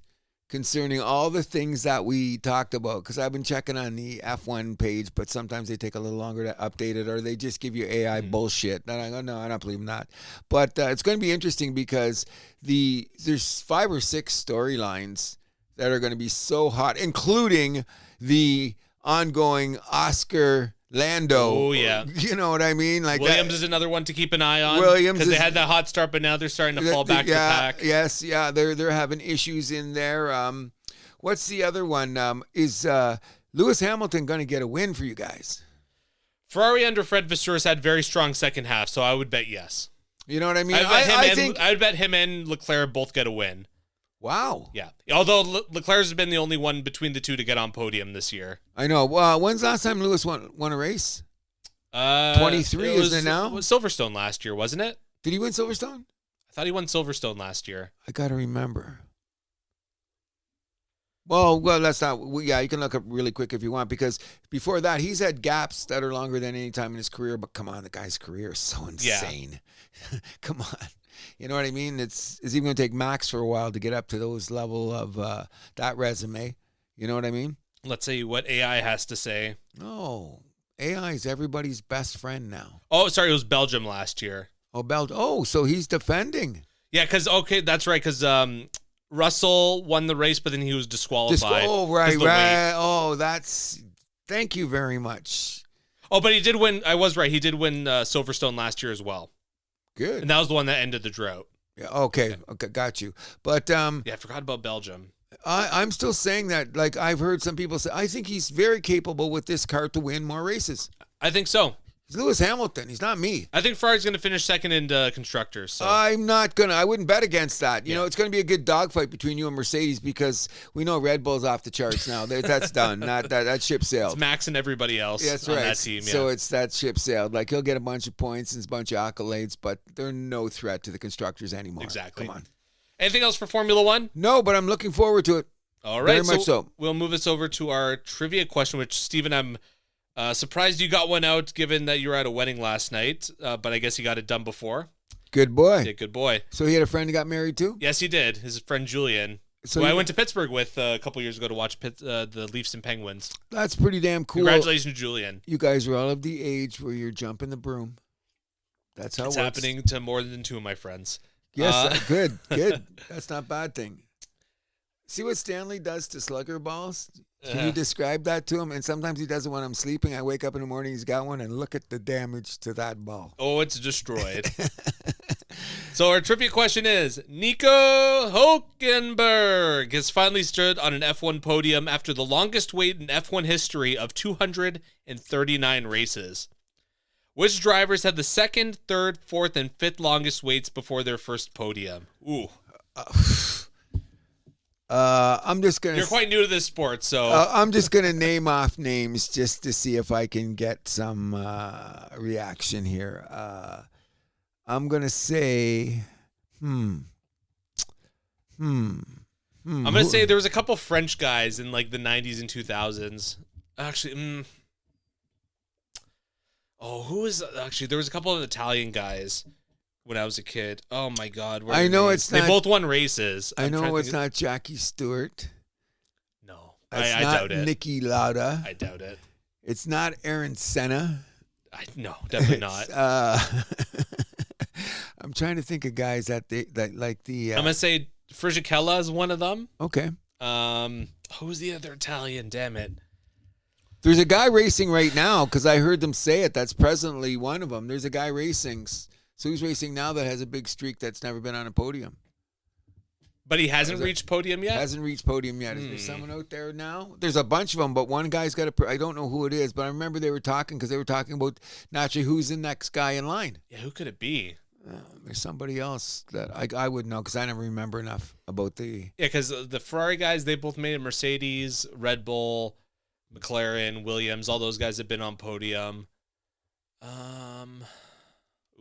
concerning all the things that we talked about, because I've been checking on the F1 page, but sometimes they take a little longer to update it, or they just give you AI bullshit. And I go, no, I don't believe in that. But it's going to be interesting because there's 5 or 6 storylines that are going to be so hot, including the ongoing Oscar Lando. Oh, yeah. You know what I mean? Like Williams is another one to keep an eye on. Williams, because they had that hot start, but now they're starting to fall back to the pack. Yes, yeah, they're having issues in there. What's the other one? Is Lewis Hamilton going to get a win for you guys? Ferrari under Fred Vasseurs had very strong second half, so I would bet yes. You know what I mean? I would bet him and Leclerc both get a win. Wow. Yeah. Although Leclerc has been the only one between the two to get on podium this year. I know. When's the last time Lewis won a race? 23, isn't it now? It was Silverstone last year, wasn't it? Did he win Silverstone? I thought he won Silverstone last year. I got to remember. Well, that's not. Yeah, you can look up really quick if you want, because before that, he's had gaps that are longer than any time in his career. But come on, the guy's career is so insane. Yeah. Come on. You know what I mean? It's even going to take Max for a while to get up to those level of that resume. You know what I mean? Let's see what AI has to say. Oh, AI is everybody's best friend now. Oh, sorry, it was Belgium last year. Oh, Belgium. Oh, so he's defending. Yeah, that's right, because Russell won the race, but then he was disqualified. Right. Oh, thank you very much. Oh, but he did win. I was right. He did win Silverstone last year as well. Good. And that was the one that ended the drought. Yeah. Okay. Got you. But yeah, I forgot about Belgium. I'm still saying that. Like, I've heard some people say, I think he's very capable with this car to win more races. I think so. He's Lewis Hamilton. He's not me. I think Ferrari's going to finish second in constructors. So. I wouldn't bet against that. You know, it's going to be a good dogfight between you and Mercedes, because we know Red Bull's off the charts now. That's done. That ship sailed. It's Max and everybody else on that team. Yeah. So it's that ship sailed. Like, he'll get a bunch of points and a bunch of accolades, but they're no threat to the constructors anymore. Exactly. Come on. Anything else for Formula One? No, but I'm looking forward to it. All right. Very much so. We'll move us over to our trivia question, which, Stephen, I'm surprised you got one out, given that you were at a wedding last night, but I guess you got it done before. Good boy. Yeah, good boy. So he had a friend who got married too? Yes, he did. His friend Julian, who I went to Pittsburgh with a couple years ago to watch the Leafs and Penguins. That's pretty damn cool. Congratulations, Julian. You guys are all of the age where you're jumping the broom. That's how it's happening to more than 2 of my friends. Yes, good. That's not a bad thing. See what Stanley does to slugger balls? Can you describe that to him? And sometimes he does it when I'm sleeping. I wake up in the morning, he's got one, and look at the damage to that ball. Oh, it's destroyed. So our trivia question is, Nico Hülkenberg has finally stood on an F1 podium after the longest wait in F1 history of 239 races. Which drivers had the second, third, fourth, and fifth longest waits before their first podium? Ooh. I'm just gonna. You're quite new to this sport, so I'm just gonna name off names just to see if I can get some reaction here. I'm gonna say, I'm gonna say there was a couple French guys in like the 90s and 2000s. Actually, who is actually? There was a couple of Italian guys when I was a kid. Oh my God! I know it's not. They both won races. I know it's not Jackie Stewart. No, I doubt it. Niki Lauda. I doubt it. It's not Aaron Senna. No, definitely not. I'm trying to think of guys that like the. I'm gonna say Fisichella is one of them. Okay. Who's the other Italian? Damn it. There's a guy racing right now because I heard them say it. That's presently one of them. There's a guy racing. So who's racing now that has a big streak that's never been on a podium? But he hasn't reached podium yet? Hasn't reached podium yet. Is there someone out there now? There's a bunch of them, but one guy's got I don't know who it is, but I remember they were talking because they were talking about naturally who's the next guy in line. Yeah, who could it be? There's somebody else that I would know because I never remember enough about the... Yeah, because the Ferrari guys, they both made it. Mercedes, Red Bull, McLaren, Williams, all those guys have been on podium.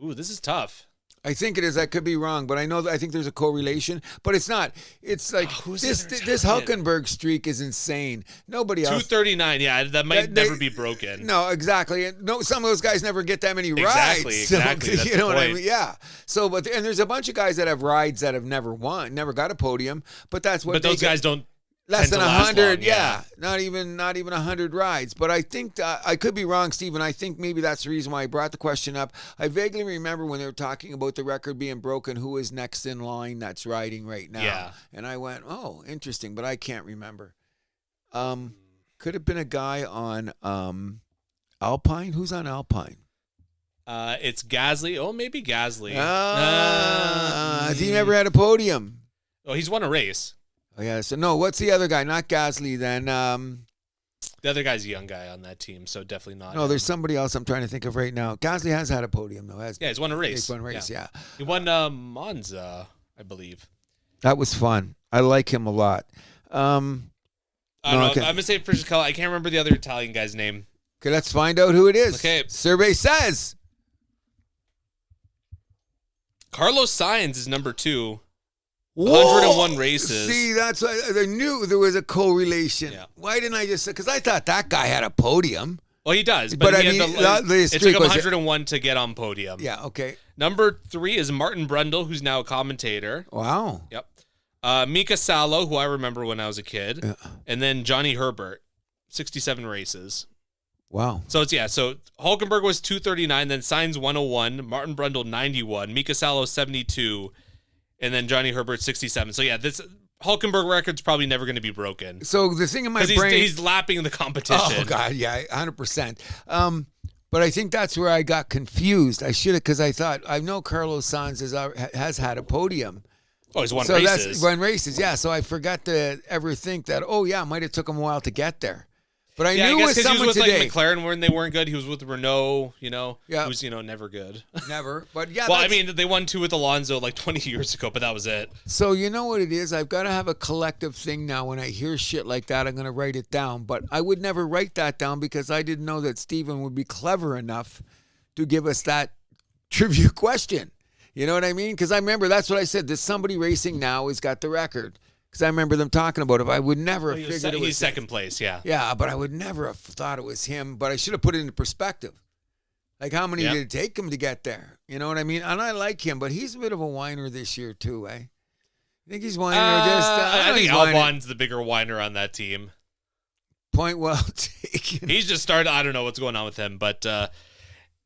Ooh, this is tough. I think it is. I could be wrong, but I think there's a correlation, but it's not. It's like this Hülkenberg streak is insane. Nobody else. 239. Yeah, that might never be broken. No, exactly. And no, some of those guys never get that many rides. Exactly. So, you know what I mean? Yeah. So, and there's a bunch of guys that have rides that have never won, never got a podium, but that's what. But those guys don't. Less than 100, yeah. Not even 100 rides. But I think I could be wrong, Stephen. I think maybe that's the reason why I brought the question up. I vaguely remember when they were talking about the record being broken, who is next in line that's riding right now. Yeah. And I went, oh, interesting, but I can't remember. Could have been a guy on Alpine. Who's on Alpine? It's Gasly. Oh, maybe Gasly. He never had a podium. Oh, he's won a race. Oh, yeah. So, no, what's the other guy? Not Gasly, then. The other guy's a young guy on that team, so definitely not. No, there's somebody else I'm trying to think of right now. Gasly has had a podium, though. Yeah, he's won a race. He's won a race, yeah. He won Monza, I believe. That was fun. I like him a lot. I'm going to say Fisichella. I can't remember the other Italian guy's name. Okay, let's find out who it is. Okay. Survey says. Carlos Sainz is number 2. 101 races. See, that's why I knew there was a correlation. Yeah. Why didn't I just say? Because I thought that guy had a podium. Well, he does. But I mean, it took him 101 to get on podium. Yeah, okay. Number 3 is Martin Brundle, who's now a commentator. Wow. Yep. Mika Salo, who I remember when I was a kid. Yeah. And then Johnny Herbert, 67 races. Wow. So so Hülkenberg was 239, then Sainz 101, Martin Brundle 91, Mika Salo 72, and then Johnny Herbert 67. So yeah, this Hülkenberg record's probably never going to be broken. So the thing in my brain, he's lapping the competition. Oh God, yeah, 100%. But I think that's where I got confused. I should have, because I thought I know Carlos Sainz has had a podium. Oh, he's won races. That's won races, yeah. So I forgot to ever think that. Oh yeah, it might have took him a while to get there. But I knew it was someone he was with today. like McLaren when they weren't good. He was with Renault, who's never good. Never. But yeah. Well, I mean, they won 2 with Alonso like 20 years ago, but that was it. So you know what it is? I've got to have a collective thing now. When I hear shit like that, I'm going to write it down. But I would never write that down because I didn't know that Stephen would be clever enough to give us that trivia question. You know what I mean? Because I remember that's what I said. There's somebody racing now who's got the record. Because I remember them talking about it. I would never have figured it was he's second place, yeah. Yeah, but I would never have thought it was him. But I should have put it into perspective. Like, how many did it take him to get there? You know what I mean? And I like him, but he's a bit of a whiner this year, too, eh? I think he's whining or just... I think Albon's the bigger whiner on that team. Point well taken. He's just started... I don't know what's going on with him, but...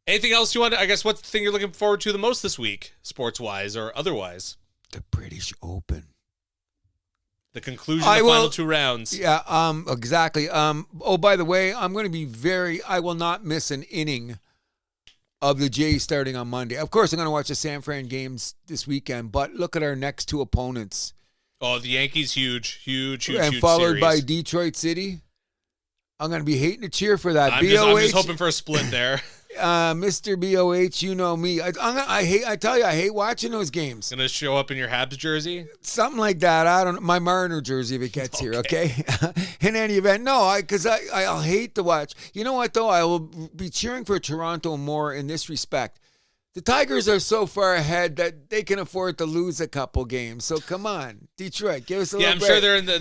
anything else you want to... I guess what's the thing you're looking forward to the most this week, sports-wise or otherwise? The British Open. The conclusion of the final 2 rounds. Yeah, exactly. Oh, by the way, I'm going to be I will not miss an inning of the Jays starting on Monday. Of course, I'm going to watch the San Fran games this weekend, but look at our next 2 opponents. Oh, the Yankees, huge and followed series. by Detroit City. I'm going to be hating to cheer for that. I'm just hoping for a split there. Mr. BOH, you know me. I tell you, I hate watching those games. Gonna show up in your Habs jersey? Something like that. I don't know. My Marner jersey if it gets here, okay? In any event, no, because I'll hate to watch. You know what, though? I will be cheering for Toronto more in this respect. The Tigers are so far ahead that they can afford to lose a couple games. So come on, Detroit, give us a little break. I'm sure they're in the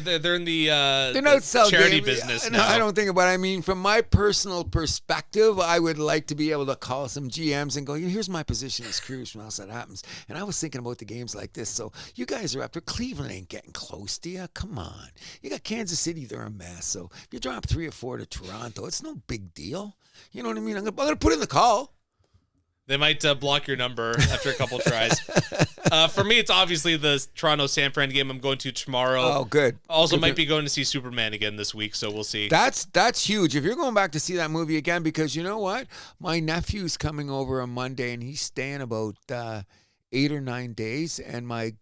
charity business now. No, I don't think about it. I mean, from my personal perspective, I would like to be able to call some GMs and go, here's my position as Cruz from else that happens. And I was thinking about the games like this. So you guys are up there. Cleveland ain't getting close to you. Come on. You got Kansas City. They're a mess. So if you drop 3 or 4 to Toronto, it's no big deal. You know what I mean? I'm going to put in the call. They might block your number after a couple tries. For me, it's obviously the Toronto-San Fran game I'm going to tomorrow. Oh, good. Also, good. might be going to see Superman again this week, so we'll see. That's huge. If you're going back to see that movie again, because you know what? My nephew's coming over on Monday, and he's staying about 8 or 9 days, and my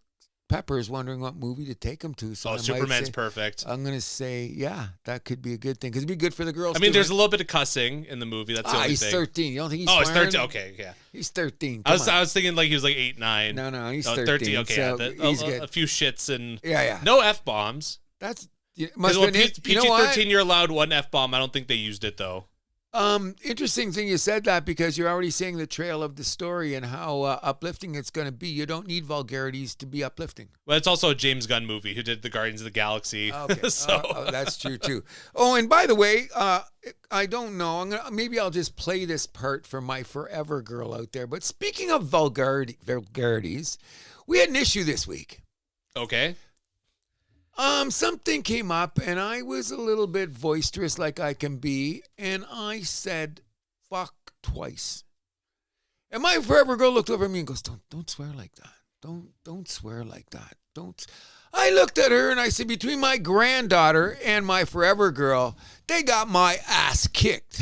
Pepper is wondering what movie to take him to. So Superman's perfect. I'm going to say, yeah, that could be a good thing, because it'd be good for the girls. I mean, there's a little bit of cussing in the movie. That's the only he's thing. 13. You don't think he's swearing? swearing? He's 13. Okay, yeah. He's 13. I was thinking like he was like 8, 9. No, he's 13. Okay, so yeah, he's good. A few shits and yeah. no F-bombs. That's PG-13, you're allowed 1 F-bomb. I don't think they used it, though. Interesting thing you said that, because you're already seeing the trail of the story and how uplifting it's going to be. You don't need vulgarities to be uplifting. Well, it's also a James Gunn movie who did the Guardians of the Galaxy. Okay, so that's true too. Oh, and by the way, I don't know. Maybe I'll just play this part for my forever girl out there. But speaking of vulgarities, we had an issue this week. Okay. Something came up, and I was a little bit boisterous like I can be, and I said, fuck twice. And my forever girl looked over at me and goes, don't swear like that. Don't swear like that. Don't. I looked at her and I said, between my granddaughter and my forever girl, they got my ass kicked.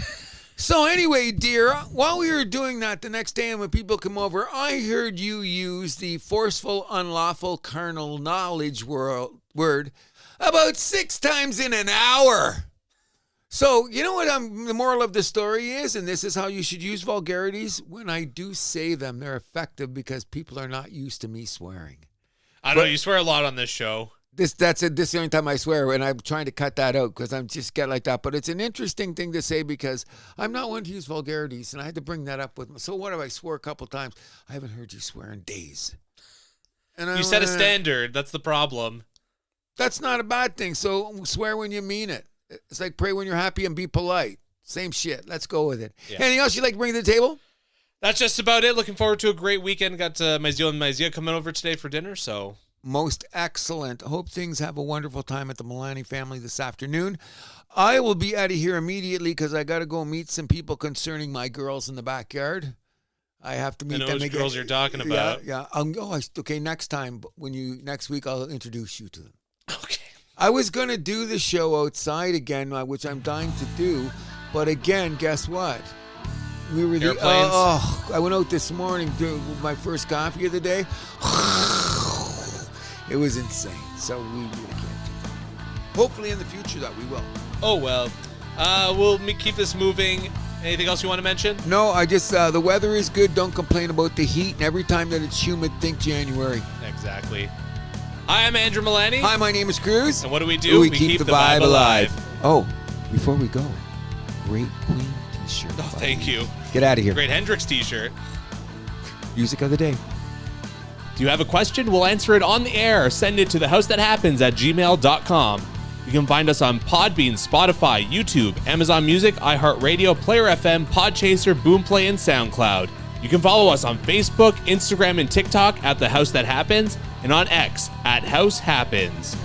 So anyway, dear, while we were doing that the next day and when people come over, I heard you use the forceful, unlawful, carnal knowledge word about 6 times in an hour. So you know what the moral of the story is, and this is how you should use vulgarities. When I do say them, they're effective because people are not used to me swearing. I know you swear a lot on this show. That's it. This is the only time I swear, and I'm trying to cut that out because I'm just get like that. But it's an interesting thing to say because I'm not one to use vulgarities, and I had to bring that up with me. So what if I swore a couple times? I haven't heard you swear in days. And you set a standard. That's the problem. That's not a bad thing. So swear when you mean it. It's like pray when you're happy and be polite. Same shit. Let's go with it. Yeah. Anything else you'd like to bring to the table? That's just about it. Looking forward to a great weekend. Got Maizio and Maizia coming over today for dinner, so... Most excellent. Hope things have a wonderful time at the Milani family this afternoon. I will be out of here immediately because I got to go meet some people concerning my girls in the backyard. I have to meet them. I know which girls you're talking about. Yeah. Okay, next time, next week, I'll introduce you to them. Okay. I was going to do the show outside again, which I'm dying to do. But again, guess what? We were Airplanes. I went out this morning to my first coffee of the day. It was insane. So we really can't do that. Hopefully in the future that we will. Oh, well. We'll keep this moving. Anything else you want to mention? No, I just, the weather is good. Don't complain about the heat. And every time that it's humid, think January. Exactly. Hi, I'm Andrew Milani. Hi, my name is Cruz. And what do? We keep the vibe alive. Oh, before we go, great Queen t-shirt. Oh, thank you. Get out of here. Great Hendrix t-shirt. Music of the day. Do you have a question? We'll answer it on the air. Send it to thehousethathappens@gmail.com. You can find us on Podbean, Spotify, YouTube, Amazon Music, iHeart Radio, Player FM, Podchaser, Boomplay, and SoundCloud. You can follow us on Facebook, Instagram, and TikTok at The House That Happens, and on X at House Happens.